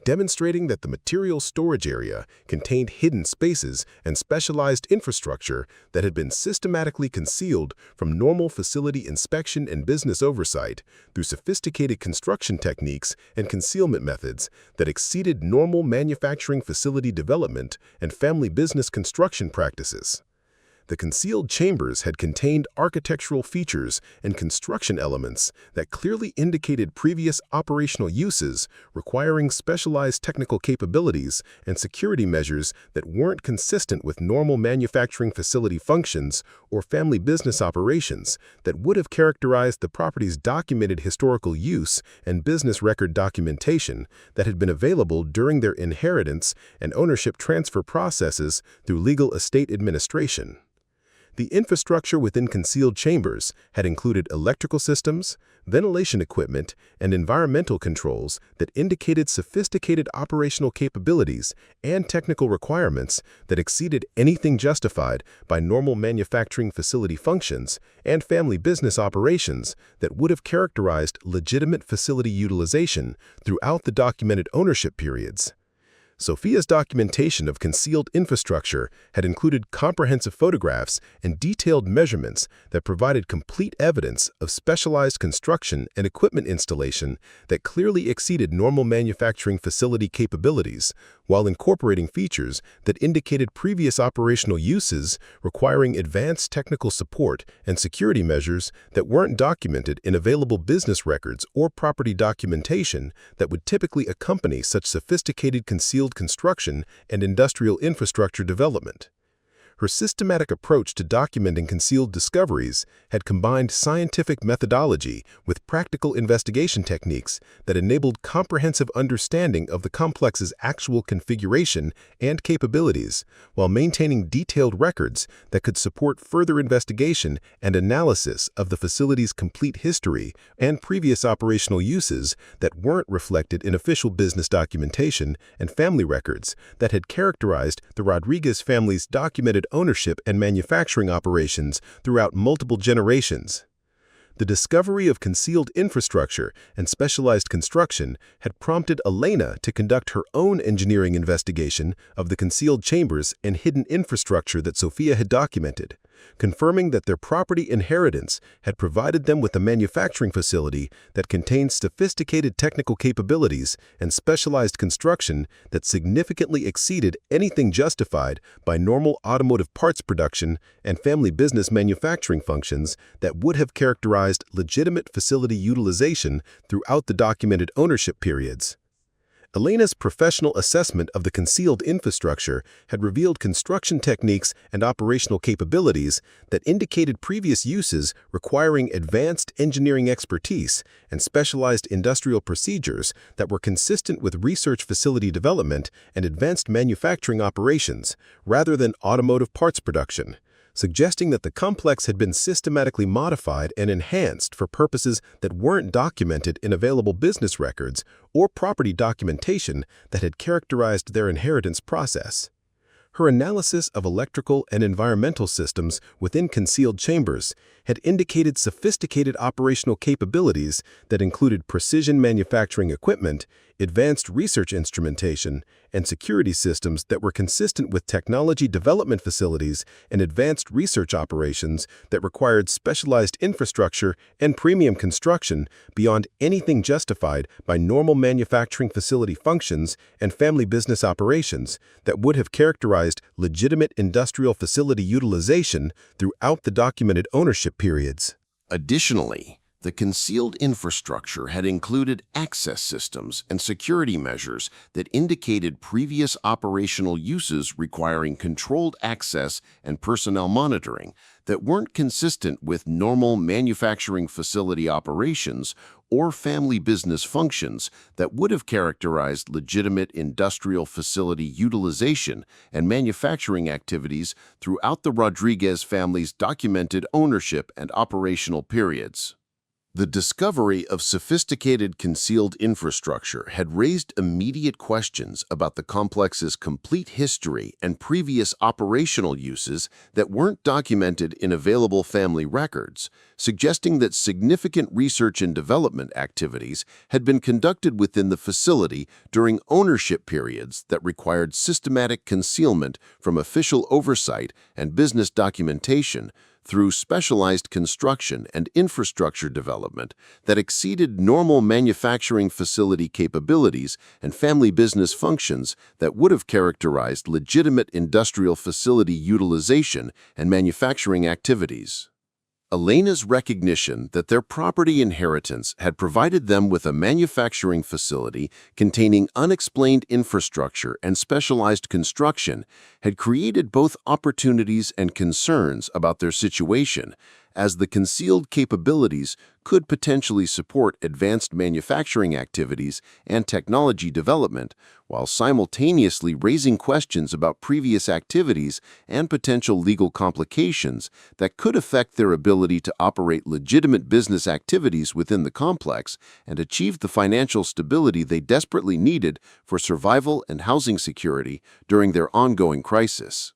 demonstrating that the material storage area contained hidden spaces and specialized infrastructure that had been systematically concealed from normal facility inspection and business oversight through sophisticated construction techniques and concealment methods that exceeded normal manufacturing facility development and family business construction practices. The concealed chambers had contained architectural features and construction elements that clearly indicated previous operational uses requiring specialized technical capabilities and security measures that weren't consistent with normal manufacturing facility functions or family business operations that would have characterized the property's documented historical use and business record documentation that had been available during their inheritance and ownership transfer processes through legal estate administration. The infrastructure within concealed chambers had included electrical systems, ventilation equipment, and environmental controls that indicated sophisticated operational capabilities and technical requirements that exceeded anything justified by normal manufacturing facility functions and family business operations that would have characterized legitimate facility utilization throughout the documented ownership periods. Sofia's documentation of concealed infrastructure had included comprehensive photographs and detailed measurements that provided complete evidence of specialized construction and equipment installation that clearly exceeded normal manufacturing facility capabilities, while incorporating features that indicated previous operational uses requiring advanced technical support and security measures that weren't documented in available business records or property documentation that would typically accompany such sophisticated concealed construction and industrial infrastructure development. Her systematic approach to documenting concealed discoveries had combined scientific methodology with practical investigation techniques that enabled comprehensive understanding of the complex's actual configuration and capabilities, while maintaining detailed records that could support further investigation and analysis of the facility's complete history and previous operational uses that weren't reflected in official business documentation and family records that had characterized the Rodriguez family's documented ownership and manufacturing operations throughout multiple generations. The discovery of concealed infrastructure and specialized construction had prompted Elena to conduct her own engineering investigation of the concealed chambers and hidden infrastructure that Sofia had documented, confirming that their property inheritance had provided them with a manufacturing facility that contained sophisticated technical capabilities and specialized construction that significantly exceeded anything justified by normal automotive parts production and family business manufacturing functions that would have characterized legitimate facility utilization throughout the documented ownership periods. Elena's professional assessment of the concealed infrastructure had revealed construction techniques and operational capabilities that indicated previous uses requiring advanced engineering expertise and specialized industrial procedures that were consistent with research facility development and advanced manufacturing operations, rather than automotive parts production, suggesting that the complex had been systematically modified and enhanced for purposes that weren't documented in available business records or property documentation that had characterized their inheritance process. Her analysis of electrical and environmental systems within concealed chambers had indicated sophisticated operational capabilities that included precision manufacturing equipment, advanced research instrumentation, and security systems that were consistent with technology development facilities and advanced research operations that required specialized infrastructure and premium construction beyond anything justified by normal manufacturing facility functions and family business operations that would have characterized legitimate industrial facility utilization throughout the documented ownership periods. Additionally, the concealed infrastructure had included access systems and security measures that indicated previous operational uses requiring controlled access and personnel monitoring that weren't consistent with normal manufacturing facility operations or family business functions that would have characterized legitimate industrial facility utilization and manufacturing activities throughout the Rodriguez family's documented ownership and operational periods. The discovery of sophisticated concealed infrastructure had raised immediate questions about the complex's complete history and previous operational uses that weren't documented in available family records, suggesting that significant research and development activities had been conducted within the facility during ownership periods that required systematic concealment from official oversight and business documentation, through specialized construction and infrastructure development that exceeded normal manufacturing facility capabilities and family business functions that would have characterized legitimate industrial facility utilization and manufacturing activities. Elena's recognition that their property inheritance had provided them with a manufacturing facility containing unexplained infrastructure and specialized construction had created both opportunities and concerns about their situation, as the concealed capabilities could potentially support advanced manufacturing activities and technology development, while simultaneously raising questions about previous activities and potential legal complications that could affect their ability to operate legitimate business activities within the complex and achieve the financial stability they desperately needed for survival and housing security during their ongoing crisis.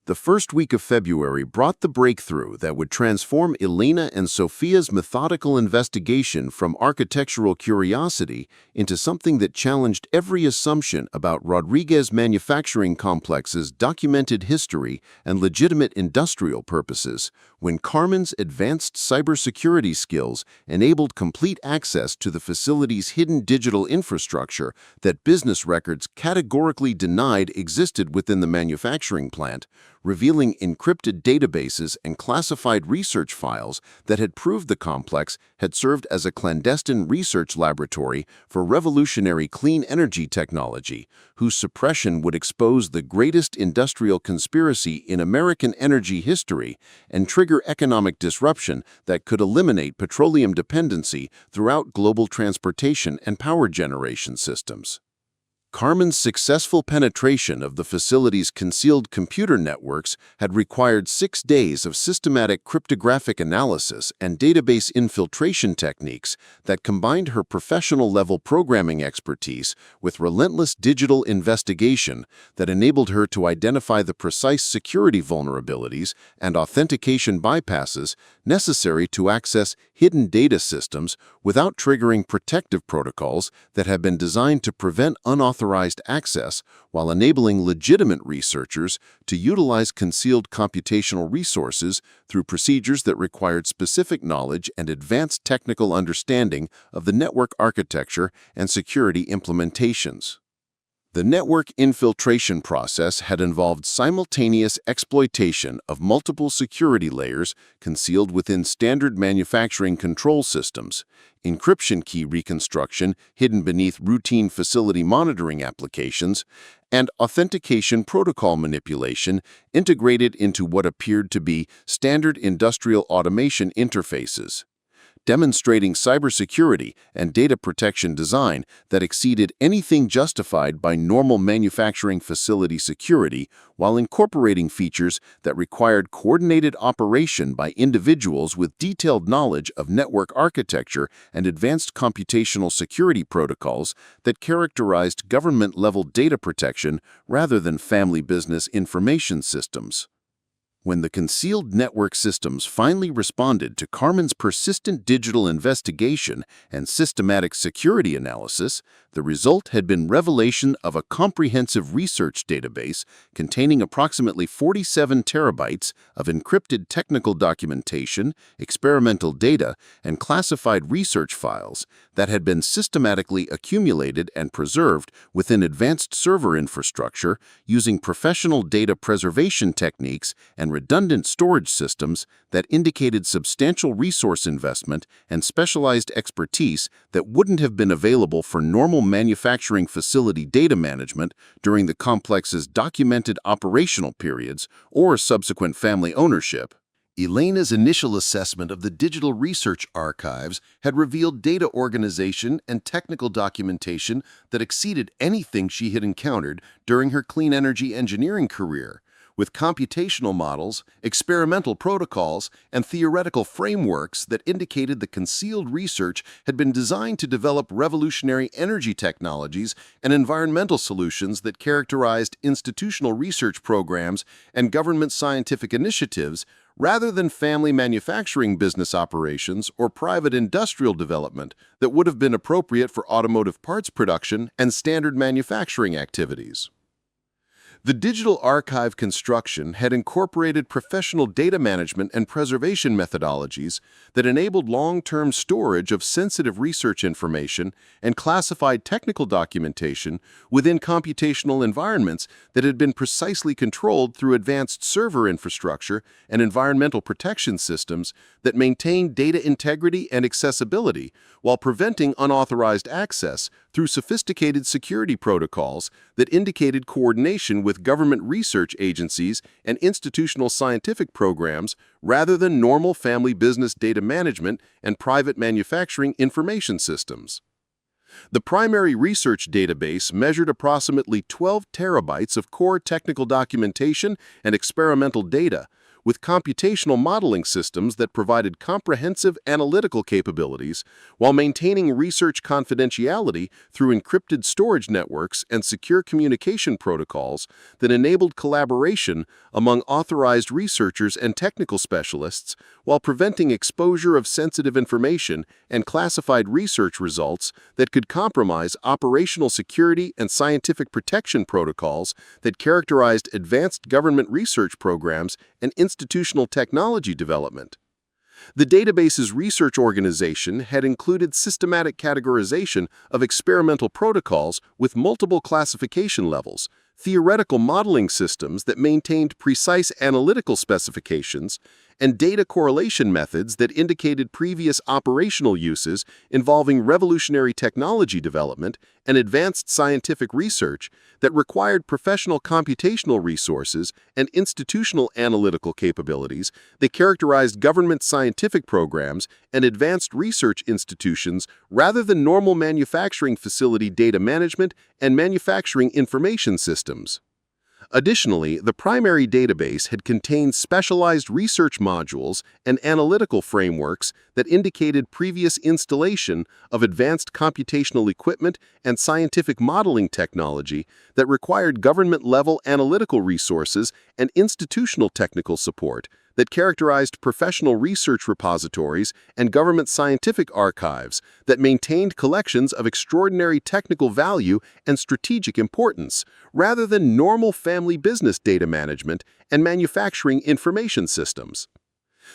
The first week of February brought the breakthrough that would transform Elena and Sofia's methodical investigation from architectural curiosity into something that challenged every assumption about Rodriguez manufacturing complex's documented history and legitimate industrial purposes, when Carmen's advanced cybersecurity skills enabled complete access to the facility's hidden digital infrastructure that business records categorically denied existed within the manufacturing plant, revealing encrypted databases and classified research files that had proved the complex had served as a clandestine research laboratory for revolutionary clean energy technology, whose suppression would expose the greatest industrial conspiracy in American energy history and trigger economic disruption that could eliminate petroleum dependency throughout global transportation and power generation systems. Carmen's successful penetration of the facility's concealed computer networks had required 6 days of systematic cryptographic analysis and database infiltration techniques that combined her professional-level programming expertise with relentless digital investigation that enabled her to identify the precise security vulnerabilities and authentication bypasses necessary to access hidden data systems without triggering protective protocols that had been designed to prevent unauthorized access while enabling legitimate researchers to utilize concealed computational resources through procedures that required specific knowledge and advanced technical understanding of the network architecture and security implementations. The network infiltration process had involved simultaneous exploitation of multiple security layers concealed within standard manufacturing control systems, encryption key reconstruction hidden beneath routine facility monitoring applications, and authentication protocol manipulation integrated into what appeared to be standard industrial automation interfaces, demonstrating cybersecurity and data protection design that exceeded anything justified by normal manufacturing facility security, while incorporating features that required coordinated operation by individuals with detailed knowledge of network architecture and advanced computational security protocols that characterized government-level data protection rather than family business information systems. When the concealed network systems finally responded to Carmen's persistent digital investigation and systematic security analysis, the result had been revelation of a comprehensive research database containing approximately 47 terabytes of encrypted technical documentation, experimental data, and classified research files that had been systematically accumulated and preserved within advanced server infrastructure using professional data preservation techniques and redundant storage systems that indicated substantial resource investment and specialized expertise that wouldn't have been available for normal manufacturing facility data management during the complex's documented operational periods or subsequent family ownership. Elena's initial assessment of the digital research archives had revealed data organization and technical documentation that exceeded anything she had encountered during her clean energy engineering career, with computational models, experimental protocols, and theoretical frameworks that indicated the concealed research had been designed to develop revolutionary energy technologies and environmental solutions that characterized institutional research programs and government scientific initiatives rather than family manufacturing business operations or private industrial development that would have been appropriate for automotive parts production and standard manufacturing activities. The digital archive construction had incorporated professional data management and preservation methodologies that enabled long-term storage of sensitive research information and classified technical documentation within computational environments that had been precisely controlled through advanced server infrastructure and environmental protection systems that maintained data integrity and accessibility while preventing unauthorized access through sophisticated security protocols that indicated coordination with government research agencies and institutional scientific programs rather than normal family business data management and private manufacturing information systems. The primary research database measured approximately 12 terabytes of core technical documentation and experimental data, with computational modeling systems that provided comprehensive analytical capabilities while maintaining research confidentiality through encrypted storage networks and secure communication protocols that enabled collaboration among authorized researchers and technical specialists while preventing exposure of sensitive information and classified research results that could compromise operational security and scientific protection protocols that characterized advanced government research programs and institutional technology development. The database's research organization had included systematic categorization of experimental protocols with multiple classification levels, theoretical modeling systems that maintained precise analytical specifications, and data correlation methods that indicated previous operational uses involving revolutionary technology development and advanced scientific research that required professional computational resources and institutional analytical capabilities that characterized government scientific programs and advanced research institutions rather than normal manufacturing facility data management and manufacturing information systems. Additionally, the primary database had contained specialized research modules and analytical frameworks that indicated previous installation of advanced computational equipment and scientific modeling technology that required government-level analytical resources and institutional technical support that characterized professional research repositories and government scientific archives that maintained collections of extraordinary technical value and strategic importance, rather than normal family business data management and manufacturing information systems.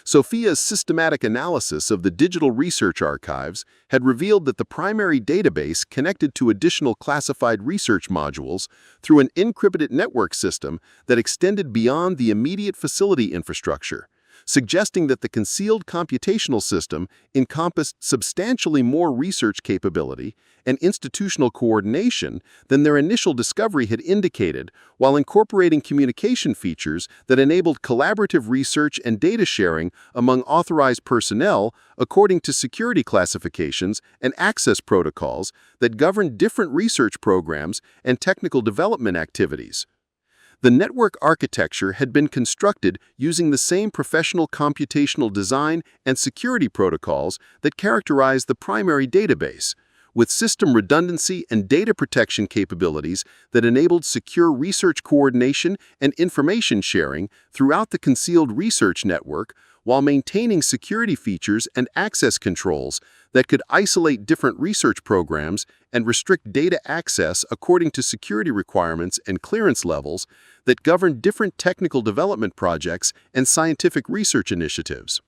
Sofia's systematic analysis of the digital research archives had revealed that the primary database connected to additional classified research modules through an encrypted network system that extended beyond the immediate facility infrastructure, suggesting that the concealed computational system encompassed substantially more research capability and institutional coordination than their initial discovery had indicated, while incorporating communication features that enabled collaborative research and data sharing among authorized personnel according to security classifications and access protocols that govern different research programs and technical development activities. The network architecture had been constructed using the same professional computational design and security protocols that characterize the primary database, with system redundancy and data protection capabilities that enabled secure research coordination and information sharing throughout the concealed research network, while maintaining security features and access controls that could isolate different research programs and restrict data access according to security requirements and clearance levels that govern different technical development projects and scientific research initiatives.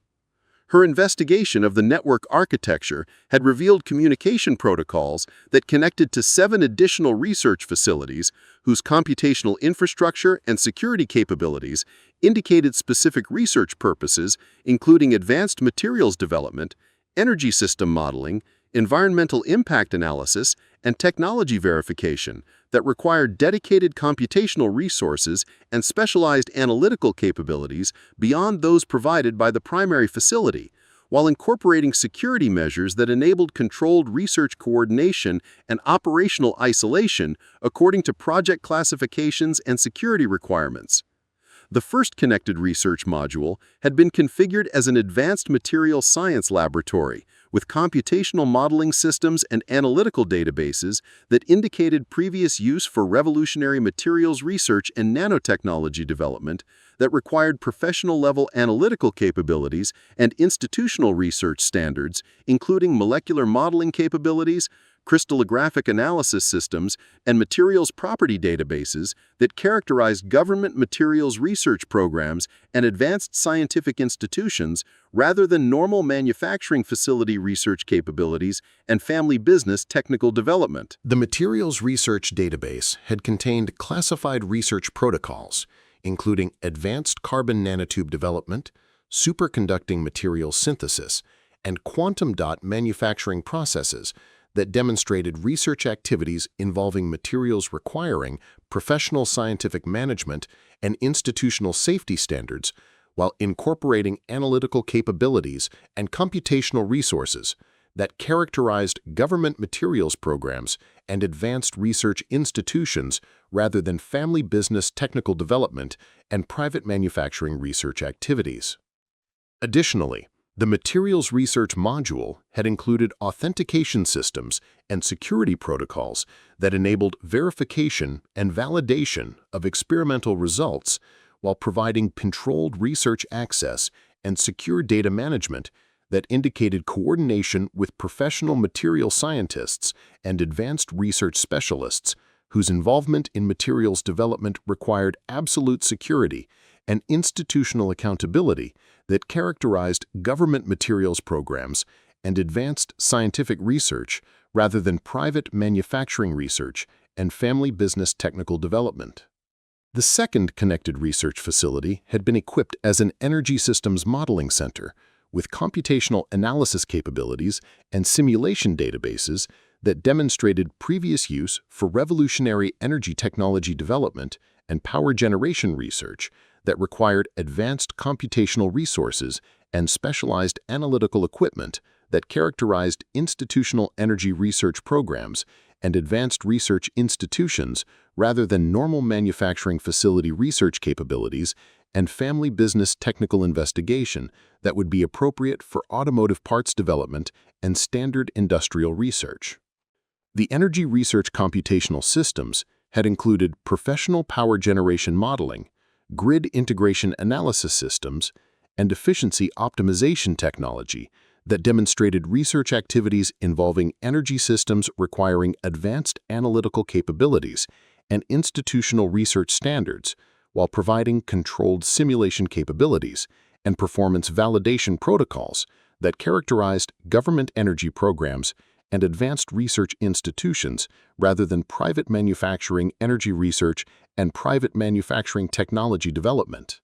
Her investigation of the network architecture had revealed communication protocols that connected to 7 additional research facilities whose computational infrastructure and security capabilities indicated specific research purposes, including advanced materials development, energy system modeling, environmental impact analysis, and technology verification that required dedicated computational resources and specialized analytical capabilities beyond those provided by the primary facility, while incorporating security measures that enabled controlled research coordination and operational isolation according to project classifications and security requirements. The first connected research module had been configured as an advanced material science laboratory with computational modeling systems and analytical databases that indicated previous use for revolutionary materials research and nanotechnology development that required professional-level analytical capabilities and institutional research standards, including molecular modeling capabilities, crystallographic analysis systems, and materials property databases that characterize government materials research programs and advanced scientific institutions rather than normal manufacturing facility research capabilities and family business technical development. The Materials Research Database had contained classified research protocols, including advanced carbon nanotube development, superconducting material synthesis, and quantum dot manufacturing processes that demonstrated research activities involving materials requiring professional scientific management and institutional safety standards while incorporating analytical capabilities and computational resources that characterized government materials programs and advanced research institutions rather than family business technical development and private manufacturing research activities. Additionally, the Materials Research module had included authentication systems and security protocols that enabled verification and validation of experimental results while providing controlled research access and secure data management that indicated coordination with professional material scientists and advanced research specialists whose involvement in materials development required absolute security and institutional accountability that characterized government materials programs and advanced scientific research rather than private manufacturing research and family business technical development. The second connected research facility had been equipped as an energy systems modeling center with computational analysis capabilities and simulation databases that demonstrated previous use for revolutionary energy technology development and power generation research that required advanced computational resources and specialized analytical equipment that characterized institutional energy research programs and advanced research institutions rather than normal manufacturing facility research capabilities and family business technical investigation that would be appropriate for automotive parts development and standard industrial research. The energy research computational systems had included professional power generation modeling, grid integration analysis systems, and efficiency optimization technology that demonstrated research activities involving energy systems requiring advanced analytical capabilities and institutional research standards while providing controlled simulation capabilities and performance validation protocols that characterized government energy programs and advanced research institutions rather than private manufacturing energy research and private manufacturing technology development.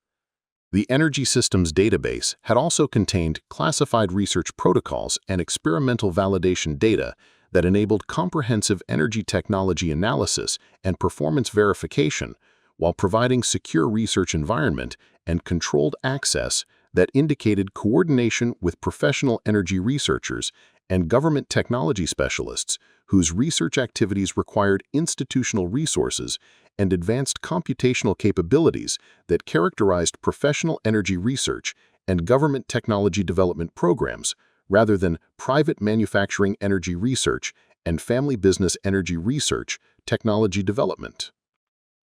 The Energy Systems Database had also contained classified research protocols and experimental validation data that enabled comprehensive energy technology analysis and performance verification while providing secure research environment and controlled access that indicated coordination with professional energy researchers and government technology specialists whose research activities required institutional resources and advanced computational capabilities that characterized professional energy research and government technology development programs rather than private manufacturing energy research and family business energy research technology development.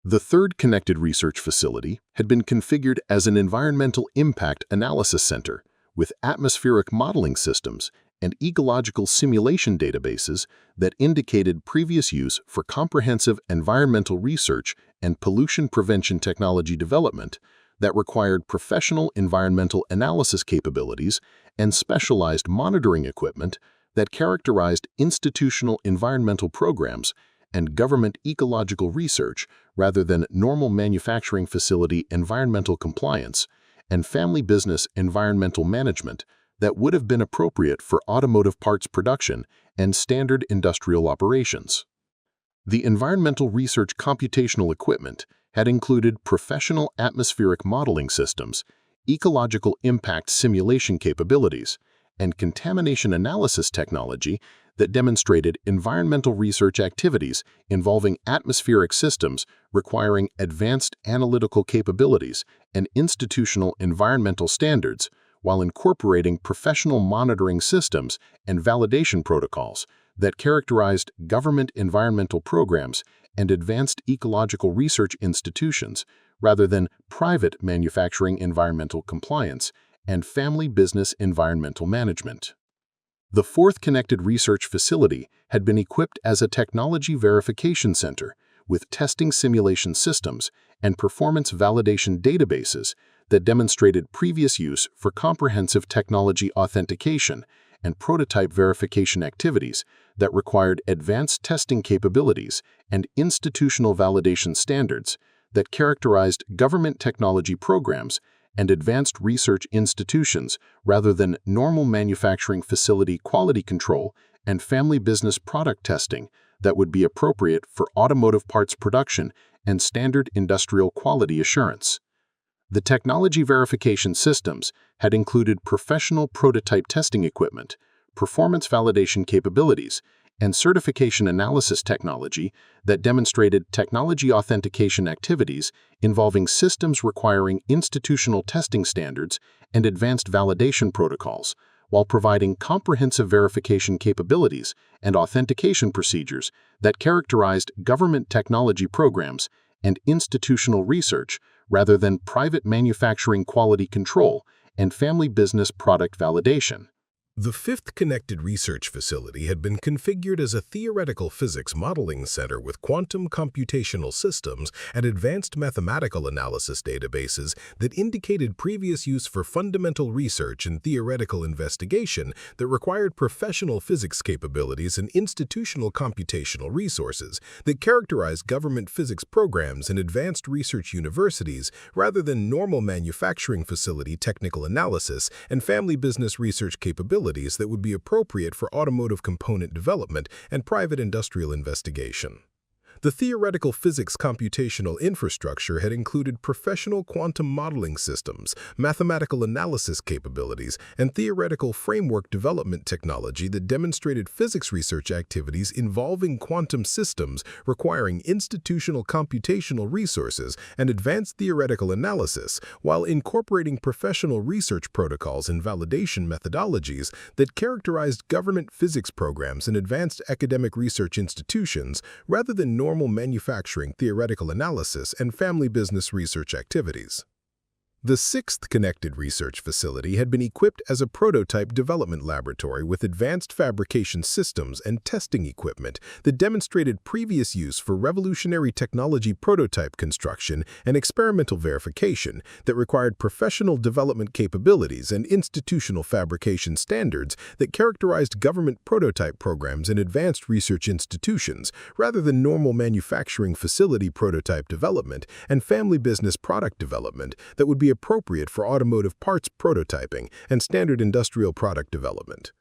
The third connected research facility had been configured as an environmental impact analysis center with atmospheric modeling systems and ecological simulation databases that indicated previous use for comprehensive environmental research and pollution prevention technology development that required professional environmental analysis capabilities and specialized monitoring equipment that characterized institutional environmental programs and government ecological research rather than normal manufacturing facility environmental compliance and family business environmental management that would have been appropriate for automotive parts production and standard industrial operations. The environmental research computational equipment had included professional atmospheric modeling systems, ecological impact simulation capabilities, and contamination analysis technology that demonstrated environmental research activities involving atmospheric systems requiring advanced analytical capabilities and institutional environmental standards while incorporating professional monitoring systems and validation protocols that characterized government environmental programs and advanced ecological research institutions rather than private manufacturing environmental compliance and family business environmental management. The fourth connected research facility had been equipped as a technology verification center with testing simulation systems and performance validation databases that demonstrated previous use for comprehensive technology authentication and prototype verification activities that required advanced testing capabilities and institutional validation standards that characterized government technology programs and advanced research institutions rather than normal manufacturing facility quality control and family business product testing that would be appropriate for automotive parts production and standard industrial quality assurance. The technology verification systems had included professional prototype testing equipment, performance validation capabilities, and certification analysis technology that demonstrated technology authentication activities involving systems requiring institutional testing standards and advanced validation protocols, while providing comprehensive verification capabilities and authentication procedures that characterized government technology programs and institutional research rather than private manufacturing quality control and family business product validation. The fifth connected research facility had been configured as a theoretical physics modeling center with quantum computational systems and advanced mathematical analysis databases that indicated previous use for fundamental research and theoretical investigation that required professional physics capabilities and institutional computational resources that characterized government physics programs in advanced research universities rather than normal manufacturing facility technical analysis and family business research capabilities that would be appropriate for automotive component development and private industrial investigation. The theoretical physics computational infrastructure had included professional quantum modeling systems, mathematical analysis capabilities, and theoretical framework development technology that demonstrated physics research activities involving quantum systems requiring institutional computational resources and advanced theoretical analysis, while incorporating professional research protocols and validation methodologies that characterized government physics programs in advanced academic research institutions rather than normal manufacturing theoretical analysis and family business research activities. The sixth connected research facility had been equipped as a prototype development laboratory with advanced fabrication systems and testing equipment that demonstrated previous use for revolutionary technology prototype construction and experimental verification that required professional development capabilities and institutional fabrication standards that characterized government prototype programs in advanced research institutions rather than normal manufacturing facility prototype development and family business product development that would be appropriate for automotive parts prototyping and standard industrial product development.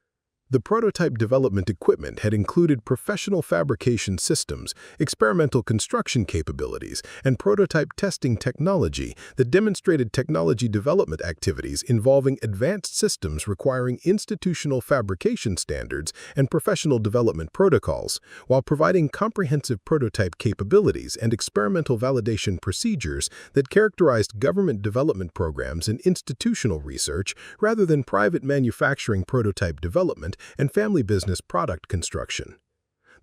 The prototype development equipment had included professional fabrication systems, experimental construction capabilities, and prototype testing technology that demonstrated technology development activities involving advanced systems requiring institutional fabrication standards and professional development protocols, while providing comprehensive prototype capabilities and experimental validation procedures that characterized government development programs in institutional research rather than private manufacturing prototype development and family business product construction.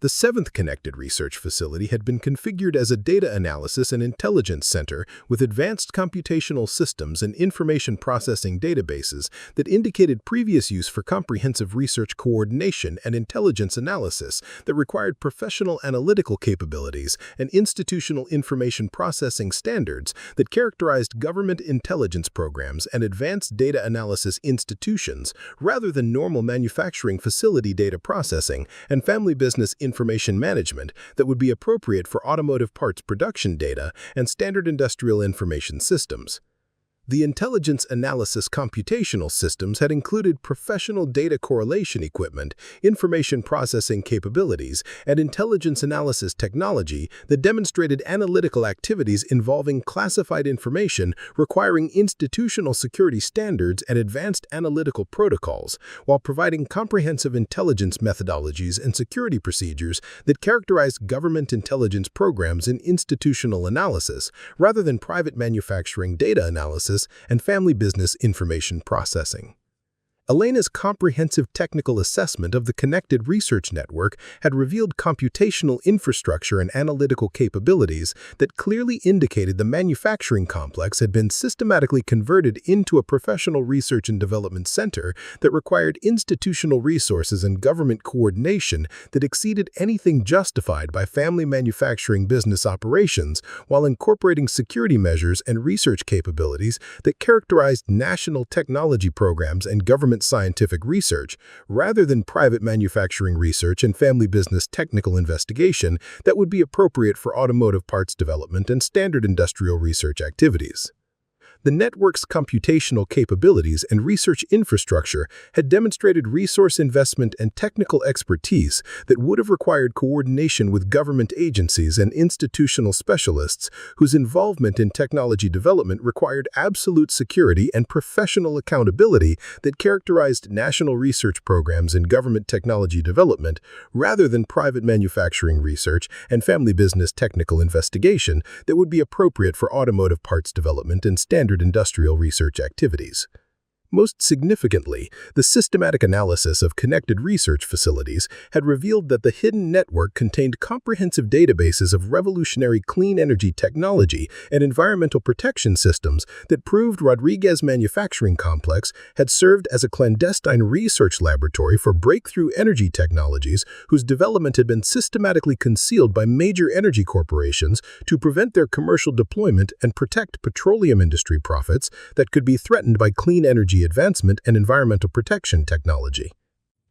The seventh connected research facility had been configured as a data analysis and intelligence center with advanced computational systems and information processing databases that indicated previous use for comprehensive research coordination and intelligence analysis that required professional analytical capabilities and institutional information processing standards that characterized government intelligence programs and advanced data analysis institutions rather than normal manufacturing facility data processing and family business information management that would be appropriate for automotive parts production data and standard industrial information systems. The intelligence analysis computational systems had included professional data correlation equipment, information processing capabilities, and intelligence analysis technology that demonstrated analytical activities involving classified information requiring institutional security standards and advanced analytical protocols, while providing comprehensive intelligence methodologies and security procedures that characterized government intelligence programs in institutional analysis rather than private manufacturing data analysis and family business information processing. Elena's comprehensive technical assessment of the connected research network had revealed computational infrastructure and analytical capabilities that clearly indicated the manufacturing complex had been systematically converted into a professional research and development center that required institutional resources and government coordination that exceeded anything justified by family manufacturing business operations, while incorporating security measures and research capabilities that characterized national technology programs and government scientific research, rather than private manufacturing research and family business technical investigation that would be appropriate for automotive parts development and standard industrial research activities. The network's computational capabilities and research infrastructure had demonstrated resource investment and technical expertise that would have required coordination with government agencies and institutional specialists whose involvement in technology development required absolute security and professional accountability that characterized national research programs in government technology development, rather than private manufacturing research and family business technical investigation that would be appropriate for automotive parts development and standard industrial research activities. Most significantly, the systematic analysis of connected research facilities had revealed that the hidden network contained comprehensive databases of revolutionary clean energy technology and environmental protection systems that proved Rodriguez manufacturing complex had served as a clandestine research laboratory for breakthrough energy technologies whose development had been systematically concealed by major energy corporations to prevent their commercial deployment and protect petroleum industry profits that could be threatened by clean energy advancement and environmental protection technology.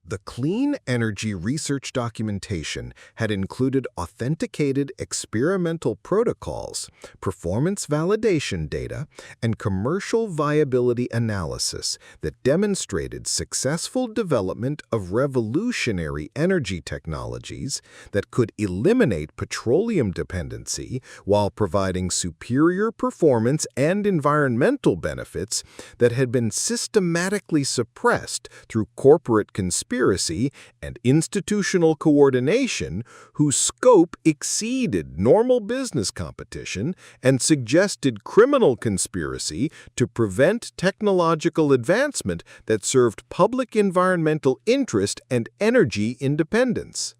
The clean energy research documentation had included authenticated experimental protocols, performance validation data, and commercial viability analysis that demonstrated successful development of revolutionary energy technologies that could eliminate petroleum dependency while providing superior performance and environmental benefits that had been systematically suppressed through corporate conspiracy and institutional coordination whose scope exceeded normal business competition and suggested criminal conspiracy to prevent technological advancement that served public environmental interest and energy independence.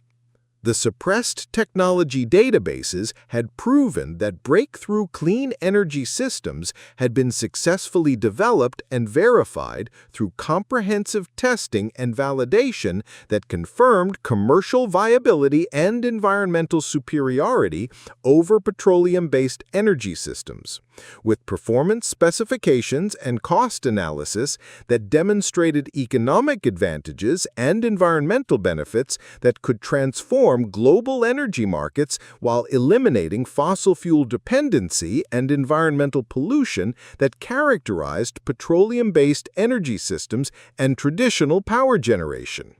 The suppressed technology databases had proven that breakthrough clean energy systems had been successfully developed and verified through comprehensive testing and validation that confirmed commercial viability and environmental superiority over petroleum-based energy systems, with performance specifications and cost analysis that demonstrated economic advantages and environmental benefits that could transform global energy markets while eliminating fossil fuel dependency and environmental pollution that characterized petroleum-based energy systems and traditional power generation.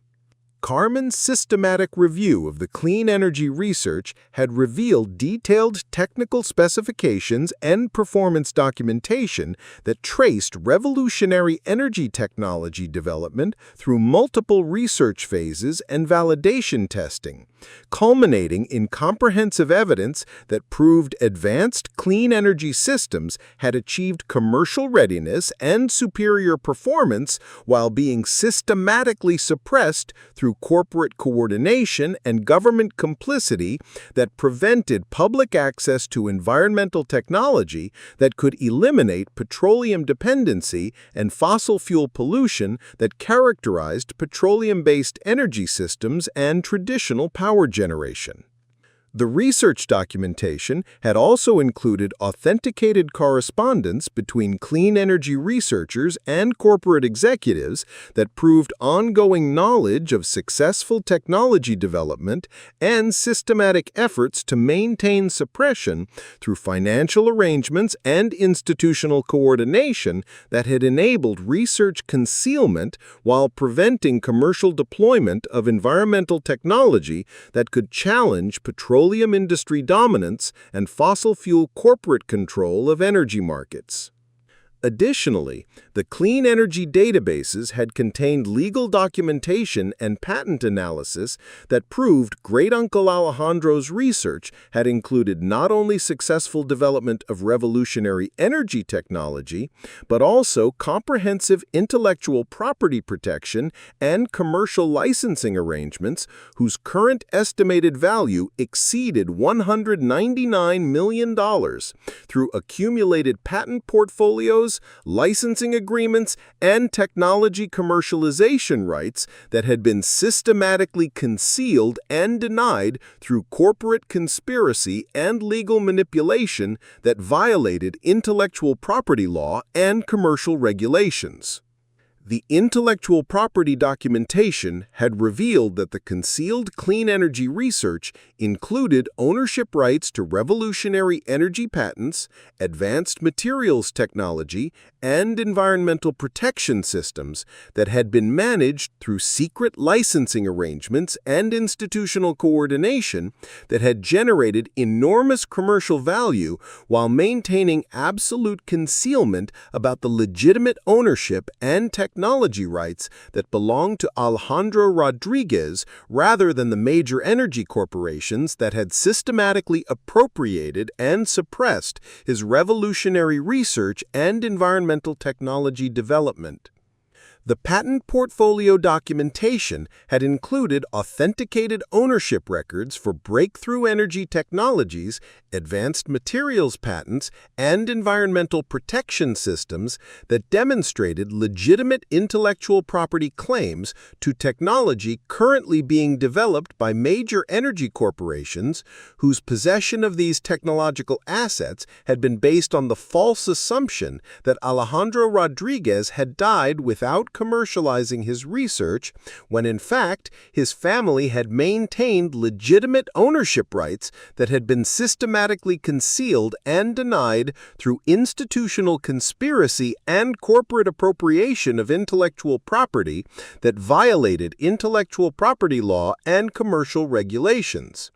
Carmen's systematic review of the clean energy research had revealed detailed technical specifications and performance documentation that traced revolutionary energy technology development through multiple research phases and validation testing, culminating in comprehensive evidence that proved advanced clean energy systems had achieved commercial readiness and superior performance while being systematically suppressed through corporate coordination and government complicity that prevented public access to environmental technology that could eliminate petroleum dependency and fossil fuel pollution that characterized petroleum-based energy systems and traditional power generation. The research documentation had also included authenticated correspondence between clean energy researchers and corporate executives that proved ongoing knowledge of successful technology development and systematic efforts to maintain suppression through financial arrangements and institutional coordination that had enabled research concealment while preventing commercial deployment of environmental technology that could challenge petroleum industry dominance and fossil fuel corporate control of energy markets. Additionally, the clean energy databases had contained legal documentation and patent analysis that proved Great-Uncle Alejandro's research had included not only successful development of revolutionary energy technology, but also comprehensive intellectual property protection and commercial licensing arrangements whose current estimated value exceeded $199 million through accumulated patent portfolios, licensing agreements, and technology commercialization rights that had been systematically concealed and denied through corporate conspiracy and legal manipulation that violated intellectual property law and commercial regulations. The intellectual property documentation had revealed that the concealed clean energy research included ownership rights to revolutionary energy patents, advanced materials technology, and environmental protection systems that had been managed through secret licensing arrangements and institutional coordination that had generated enormous commercial value while maintaining absolute concealment about the legitimate ownership and technology rights that belonged to Alejandro Rodriguez rather than the major energy corporations that had systematically appropriated and suppressed his revolutionary research and environmental technology development. The patent portfolio documentation had included authenticated ownership records for breakthrough energy technologies, advanced materials patents, and environmental protection systems that demonstrated legitimate intellectual property claims to technology currently being developed by major energy corporations whose possession of these technological assets had been based on the false assumption that Alejandro Rodriguez had died without commercializing his research, when in fact his family had maintained legitimate ownership rights that had been systematically concealed and denied through institutional conspiracy and corporate appropriation of intellectual property that violated intellectual property law and commercial regulations.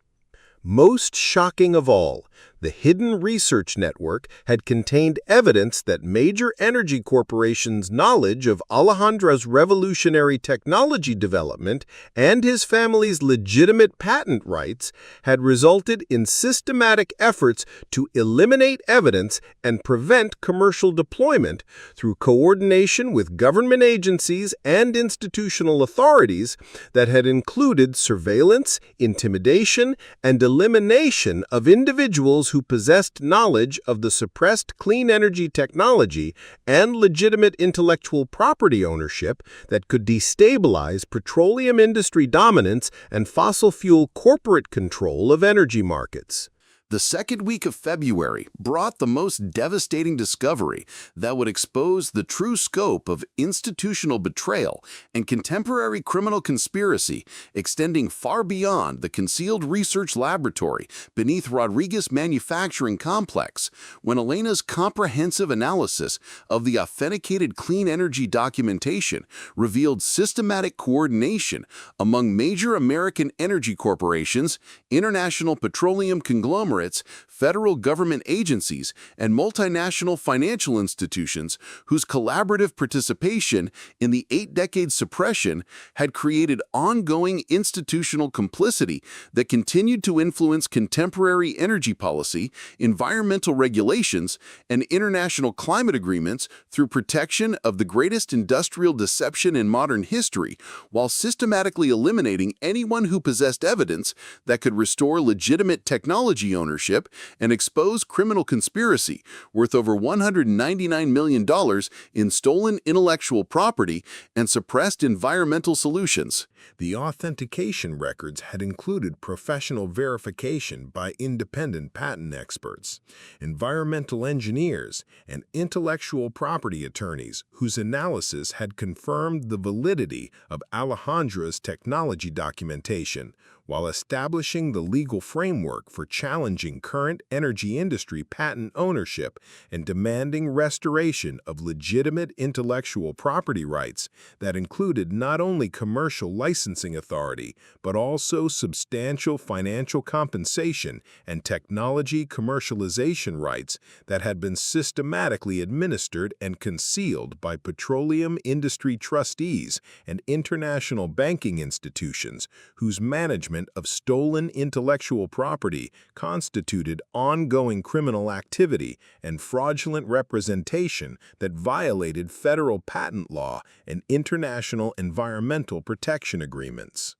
Most shocking of all, the hidden research network had contained evidence that major energy corporations' knowledge of Alejandro's revolutionary technology development and his family's legitimate patent rights had resulted in systematic efforts to eliminate evidence and prevent commercial deployment through coordination with government agencies and institutional authorities that had included surveillance, intimidation, and elimination of individuals who possessed knowledge of the suppressed clean energy technology and legitimate intellectual property ownership that could destabilize petroleum industry dominance and fossil fuel corporate control of energy markets. The second week of February brought the most devastating discovery that would expose the true scope of institutional betrayal and contemporary criminal conspiracy extending far beyond the concealed research laboratory beneath Rodriguez manufacturing complex, when Elena's comprehensive analysis of the authenticated clean energy documentation revealed systematic coordination among major American energy corporations, international petroleum conglomerates, federal government agencies, and multinational financial institutions whose collaborative participation in the 8-decade suppression had created ongoing institutional complicity that continued to influence contemporary energy policy, environmental regulations, and international climate agreements through protection of the greatest industrial deception in modern history, while systematically eliminating anyone who possessed evidence that could restore legitimate technology ownership and expose criminal conspiracy worth over $199 million in stolen intellectual property and suppressed environmental solutions. The authentication records had included professional verification by independent patent experts, environmental engineers, and intellectual property attorneys whose analysis had confirmed the validity of Alejandro's technology documentation, while establishing the legal framework for challenging current energy industry patent ownership and demanding restoration of legitimate intellectual property rights that included not only commercial licensing authority, but also substantial financial compensation and technology commercialization rights that had been systematically administered and concealed by petroleum industry trustees and international banking institutions whose management of stolen intellectual property constituted ongoing criminal activity and fraudulent representation that violated federal patent law and international environmental protection agreements.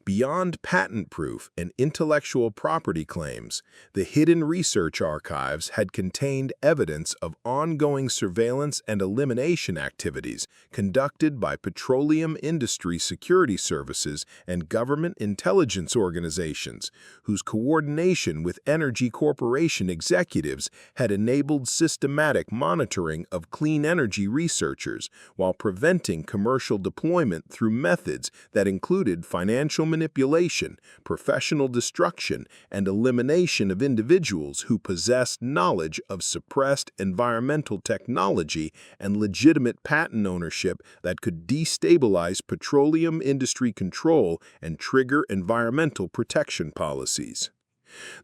Beyond patent proof and intellectual property claims, the hidden research archives had contained evidence of ongoing surveillance and elimination activities conducted by petroleum industry security services and government intelligence organizations, whose coordination with energy corporation executives had enabled systematic monitoring of clean energy researchers while preventing commercial deployment through methods that included financial manipulation, professional destruction, and elimination of individuals who possessed knowledge of suppressed environmental technology and legitimate patent ownership that could destabilize petroleum industry control and trigger environmental protection policies.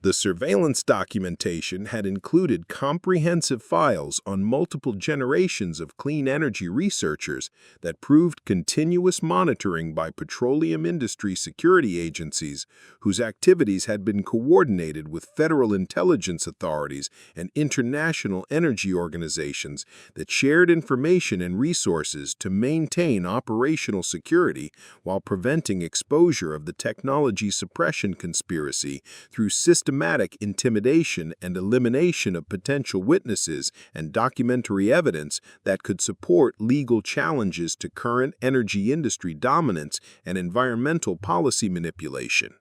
The surveillance documentation had included comprehensive files on multiple generations of clean energy researchers that proved continuous monitoring by petroleum industry security agencies whose activities had been coordinated with federal intelligence authorities and international energy organizations that shared information and resources to maintain operational security while preventing exposure of the technology suppression conspiracy through systematic intimidation and elimination of potential witnesses and documentary evidence that could support legal challenges to current energy industry dominance and environmental policy manipulation.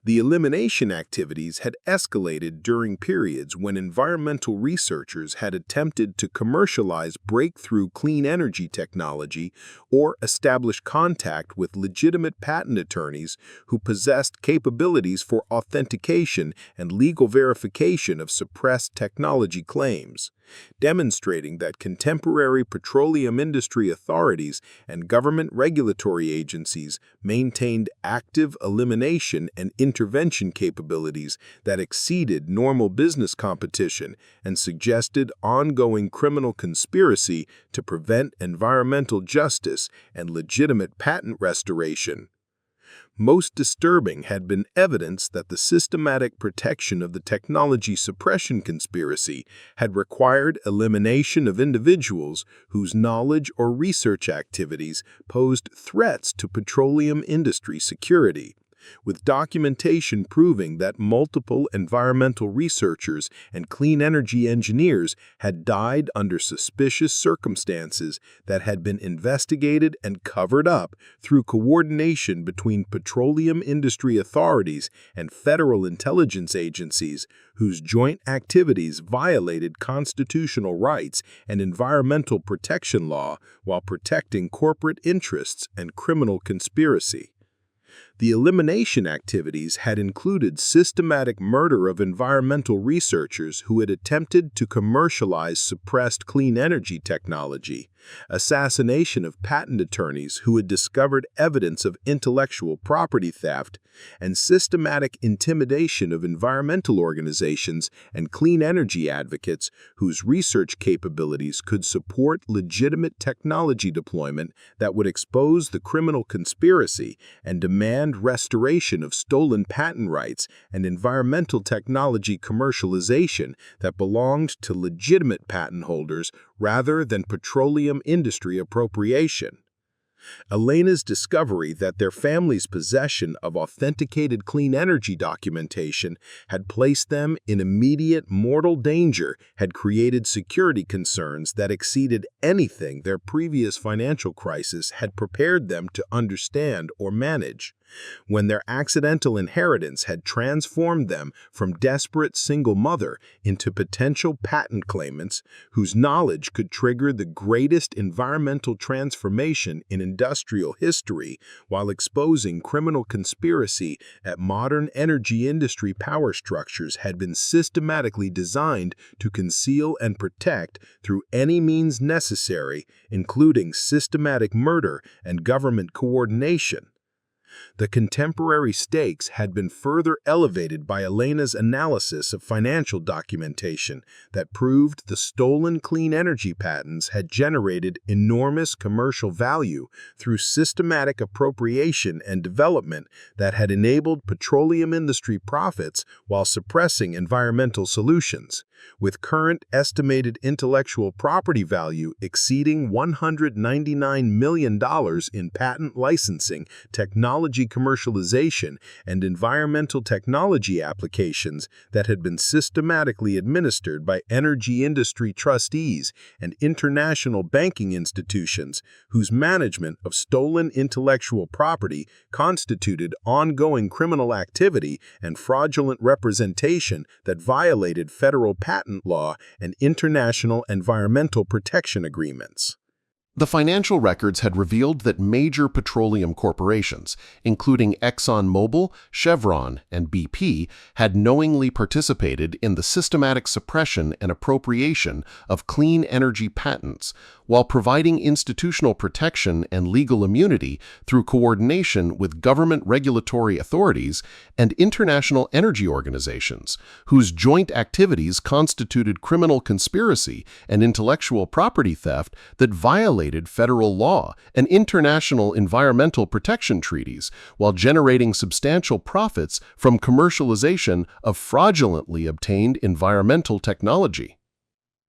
The elimination activities had escalated during periods when environmental researchers had attempted to commercialize breakthrough clean energy technology or establish contact with legitimate patent attorneys who possessed capabilities for authentication and legal verification of suppressed technology claims, demonstrating that contemporary petroleum industry authorities and government regulatory agencies maintained active elimination and intervention capabilities that exceeded normal business competition and suggested ongoing criminal conspiracy to prevent environmental justice and legitimate patent restoration. Most disturbing had been evidence that the systematic protection of the technology suppression conspiracy had required elimination of individuals whose knowledge or research activities posed threats to petroleum industry security, with documentation proving that multiple environmental researchers and clean energy engineers had died under suspicious circumstances that had been investigated and covered up through coordination between petroleum industry authorities and federal intelligence agencies whose joint activities violated constitutional rights and environmental protection law while protecting corporate interests and criminal conspiracy. The elimination activities had included systematic murder of environmental researchers who had attempted to commercialize suppressed clean energy technology, assassination of patent attorneys who had discovered evidence of intellectual property theft, and systematic intimidation of environmental organizations and clean energy advocates whose research capabilities could support legitimate technology deployment that would expose the criminal conspiracy and demand restoration of stolen patent rights and environmental technology commercialization that belonged to legitimate patent holders rather than petroleum industry appropriation. Elena's discovery that their family's possession of authenticated clean energy documentation had placed them in immediate mortal danger had created security concerns that exceeded anything their previous financial crisis had prepared them to understand or manage. when their accidental inheritance had transformed them from desperate single mother into potential patent claimants whose knowledge could trigger the greatest environmental transformation in industrial history while exposing criminal conspiracy at modern energy industry power structures had been systematically designed to conceal and protect through any means necessary, including systematic murder and government coordination. The contemporary stakes had been further elevated by Elena's analysis of financial documentation that proved the stolen clean energy patents had generated enormous commercial value through systematic appropriation and development that had enabled petroleum industry profits while suppressing environmental solutions, with current estimated intellectual property value exceeding $199 million in patent licensing, technology commercialization, and environmental technology applications that had been systematically administered by energy industry trustees and international banking institutions whose management of stolen intellectual property constituted ongoing criminal activity and fraudulent representation that violated federal patent law and international environmental protection agreements. The financial records had revealed that major petroleum corporations, including ExxonMobil, Chevron, and BP, had knowingly participated in the systematic suppression and appropriation of clean energy patents while providing institutional protection and legal immunity through coordination with government regulatory authorities and international energy organizations, whose joint activities constituted criminal conspiracy and intellectual property theft that violated federal law and international environmental protection treaties while generating substantial profits from commercialization of fraudulently obtained environmental technology.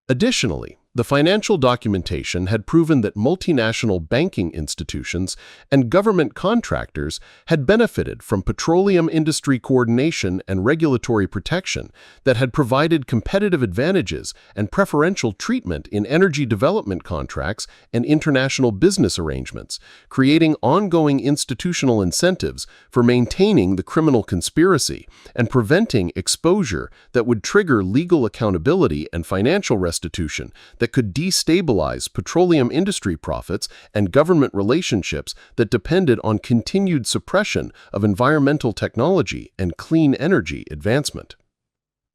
Additionally, the financial documentation had proven that multinational banking institutions and government contractors had benefited from petroleum industry coordination and regulatory protection that had provided competitive advantages and preferential treatment in energy development contracts and international business arrangements, creating ongoing institutional incentives for maintaining the criminal conspiracy and preventing exposure that would trigger legal accountability and financial restitution that could destabilize petroleum industry profits and government relationships that depended on continued suppression of environmental technology and clean energy advancement.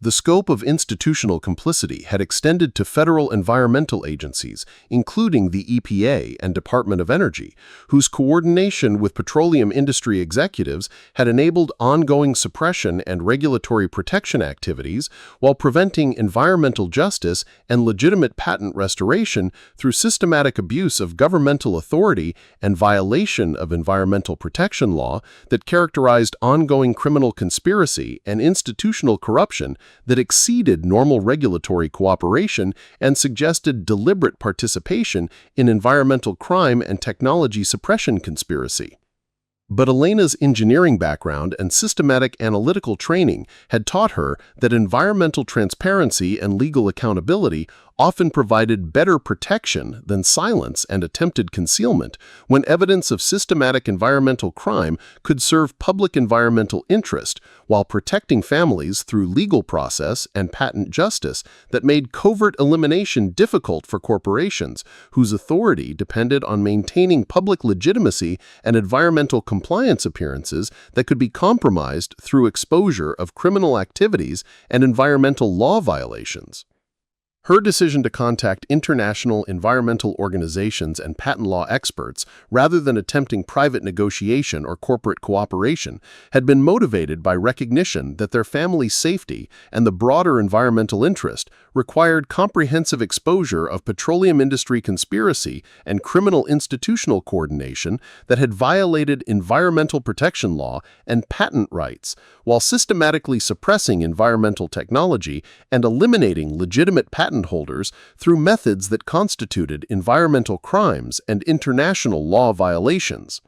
The scope of institutional complicity had extended to federal environmental agencies, including the EPA and Department of Energy, whose coordination with petroleum industry executives had enabled ongoing suppression and regulatory protection activities while preventing environmental justice and legitimate patent restoration through systematic abuse of governmental authority and violation of environmental protection law that characterized ongoing criminal conspiracy and institutional corruption that exceeded normal regulatory cooperation and suggested deliberate participation in environmental crime and technology suppression conspiracy. But Elena's engineering background and systematic analytical training had taught her that environmental transparency and legal accountability often provided better protection than silence and attempted concealment when evidence of systematic environmental crime could serve public environmental interest while protecting families through legal process and patent justice that made covert elimination difficult for corporations whose authority depended on maintaining public legitimacy and environmental compliance appearances that could be compromised through exposure of criminal activities and environmental law violations. Her decision to contact international environmental organizations and patent law experts rather than attempting private negotiation or corporate cooperation had been motivated by recognition that their family's safety and the broader environmental interest required comprehensive exposure of petroleum industry conspiracy and criminal institutional coordination that had violated environmental protection law and patent rights, while systematically suppressing environmental technology and eliminating legitimate patent holders through methods that constituted environmental crimes and international law violations.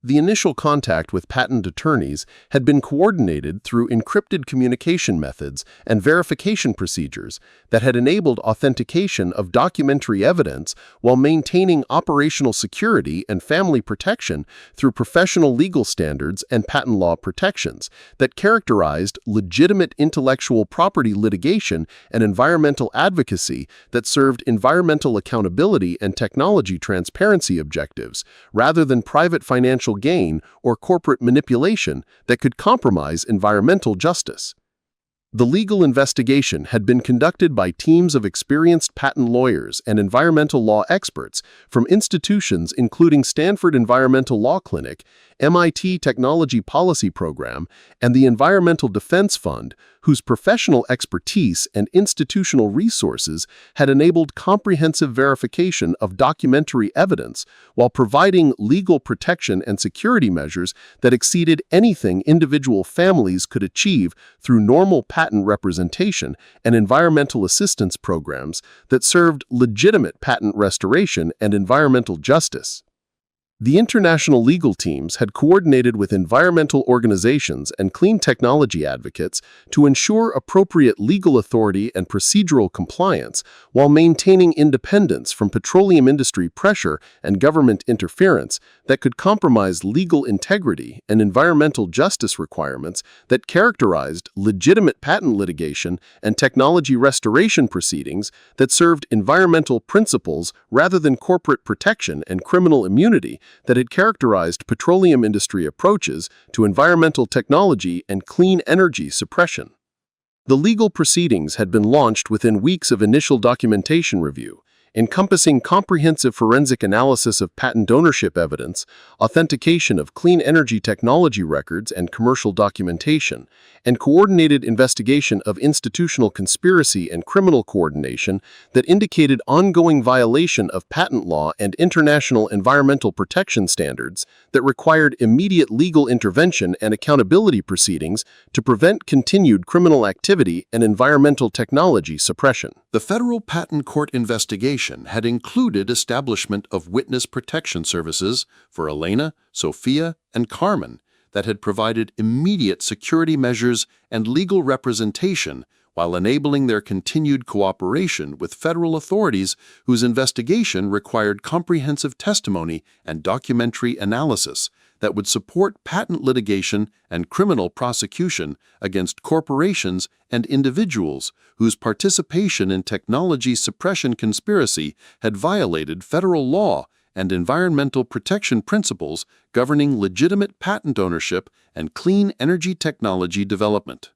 The initial contact with patent attorneys had been coordinated through encrypted communication methods and verification procedures that had enabled authentication of documentary evidence while maintaining operational security and family protection through professional legal standards and patent law protections that characterized legitimate intellectual property litigation and environmental advocacy that served environmental accountability and technology transparency objectives, rather than private financial gain or corporate manipulation that could compromise environmental justice. The legal investigation had been conducted by teams of experienced patent lawyers and environmental law experts from institutions including Stanford Environmental Law Clinic, MIT Technology Policy Program, and the Environmental Defense Fund, whose professional expertise and institutional resources had enabled comprehensive verification of documentary evidence while providing legal protection and security measures that exceeded anything individual families could achieve through normal patent representation and environmental assistance programs that served legitimate patent restoration and environmental justice. The international legal teams had coordinated with environmental organizations and clean technology advocates to ensure appropriate legal authority and procedural compliance while maintaining independence from petroleum industry pressure and government interference that could compromise legal integrity and environmental justice requirements that characterized legitimate patent litigation and technology restoration proceedings that served environmental principles rather than corporate protection and criminal immunity that had characterized petroleum industry approaches to environmental technology and clean energy suppression. The legal proceedings had been launched within weeks of initial documentation review, encompassing comprehensive forensic analysis of patent ownership evidence, authentication of clean energy technology records and commercial documentation, and coordinated investigation of institutional conspiracy and criminal coordination that indicated ongoing violation of patent law and international environmental protection standards that required immediate legal intervention and accountability proceedings to prevent continued criminal activity and environmental technology suppression. The federal patent court investigation had included establishment of witness protection services for Elena, Sofia, and Carmen that had provided immediate security measures and legal representation while enabling their continued cooperation with federal authorities whose investigation required comprehensive testimony and documentary analysis that would support patent litigation and criminal prosecution against corporations and individuals whose participation in technology suppression conspiracy had violated federal law and environmental protection principles governing legitimate patent ownership and clean energy technology development.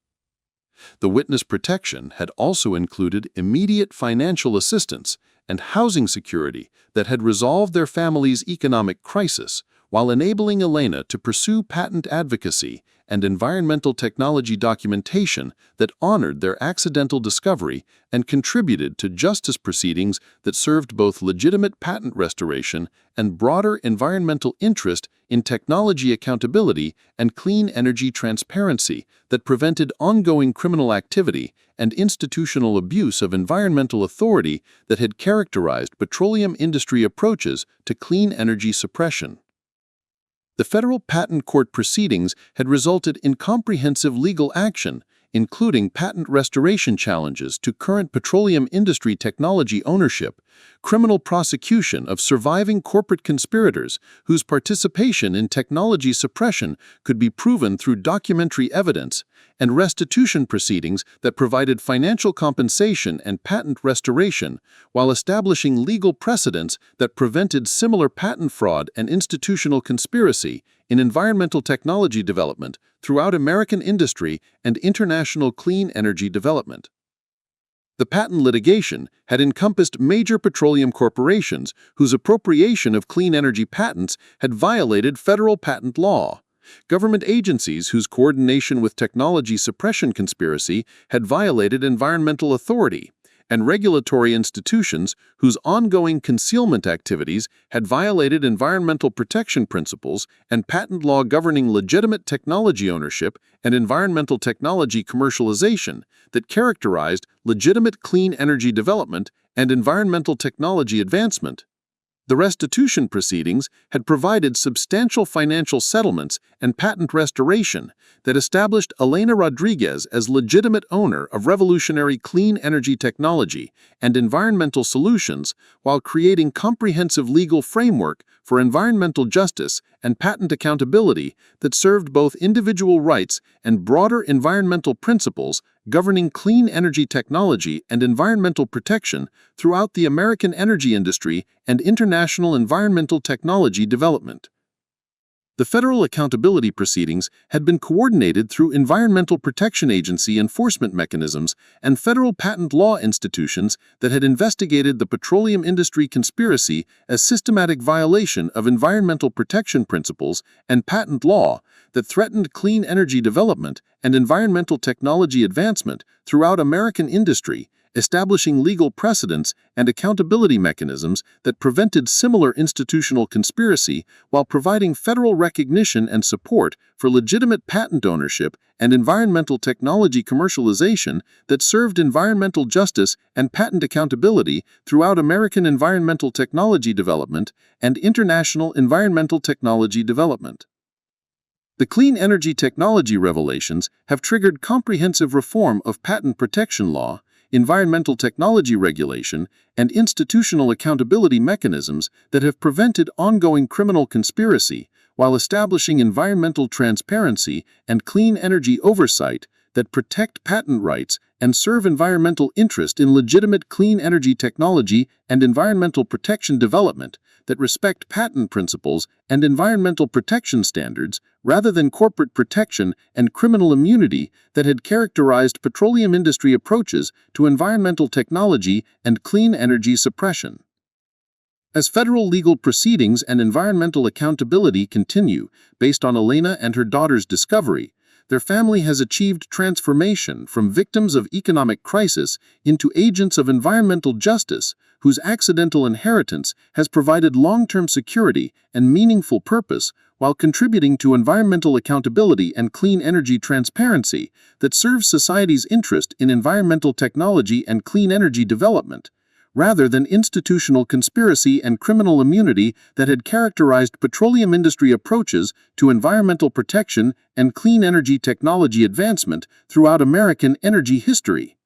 The witness protection had also included immediate financial assistance and housing security that had resolved their family's economic crisis while enabling Elena to pursue patent advocacy and environmental technology documentation that honored their accidental discovery and contributed to justice proceedings that served both legitimate patent restoration and broader environmental interest in technology accountability and clean energy transparency that prevented ongoing criminal activity and institutional abuse of environmental authority that had characterized petroleum industry approaches to clean energy suppression. The federal patent court proceedings had resulted in comprehensive legal action, including patent restoration challenges to current petroleum industry technology ownership, criminal prosecution of surviving corporate conspirators whose participation in technology suppression could be proven through documentary evidence, and restitution proceedings that provided financial compensation and patent restoration, while establishing legal precedents that prevented similar patent fraud and institutional conspiracy in environmental technology development throughout American industry and international clean energy development. The patent litigation had encompassed major petroleum corporations whose appropriation of clean energy patents had violated federal patent law, government agencies whose coordination with technology suppression conspiracy had violated environmental authority, and regulatory institutions whose ongoing concealment activities had violated environmental protection principles and patent law governing legitimate technology ownership and environmental technology commercialization that characterized legitimate clean energy development and environmental technology advancement. The restitution proceedings had provided substantial financial settlements and patent restoration that established Elena Rodriguez as legitimate owner of revolutionary clean energy technology and environmental solutions, while creating comprehensive legal framework for environmental justice and patent accountability that served both individual rights and broader environmental principles governing clean energy technology and environmental protection throughout the American energy industry and international environmental technology development. The federal accountability proceedings had been coordinated through Environmental Protection Agency enforcement mechanisms and federal patent law institutions that had investigated the petroleum industry conspiracy as systematic violation of environmental protection principles and patent law that threatened clean energy development and environmental technology advancement throughout American industry, establishing legal precedents and accountability mechanisms that prevented similar institutional conspiracy while providing federal recognition and support for legitimate patent ownership and environmental technology commercialization that served environmental justice and patent accountability throughout American environmental technology development and international environmental technology development. The clean energy technology revelations have triggered comprehensive reform of patent protection law, environmental technology regulation, and institutional accountability mechanisms that have prevented ongoing criminal conspiracy while establishing environmental transparency and clean energy oversight that protect patent rights and serve environmental interest in legitimate clean energy technology and environmental protection development that respect patent principles and environmental protection standards rather than corporate protection and criminal immunity that had characterized petroleum industry approaches to environmental technology and clean energy suppression. As federal legal proceedings and environmental accountability continue based on Elena and her daughter's discovery, their family has achieved transformation from victims of economic crisis into agents of environmental justice, whose accidental inheritance has provided long-term security and meaningful purpose while contributing to environmental accountability and clean energy transparency that serves society's interest in environmental technology and clean energy development, rather than institutional conspiracy and criminal immunity that had characterized petroleum industry approaches to environmental protection and clean energy technology advancement throughout American energy history.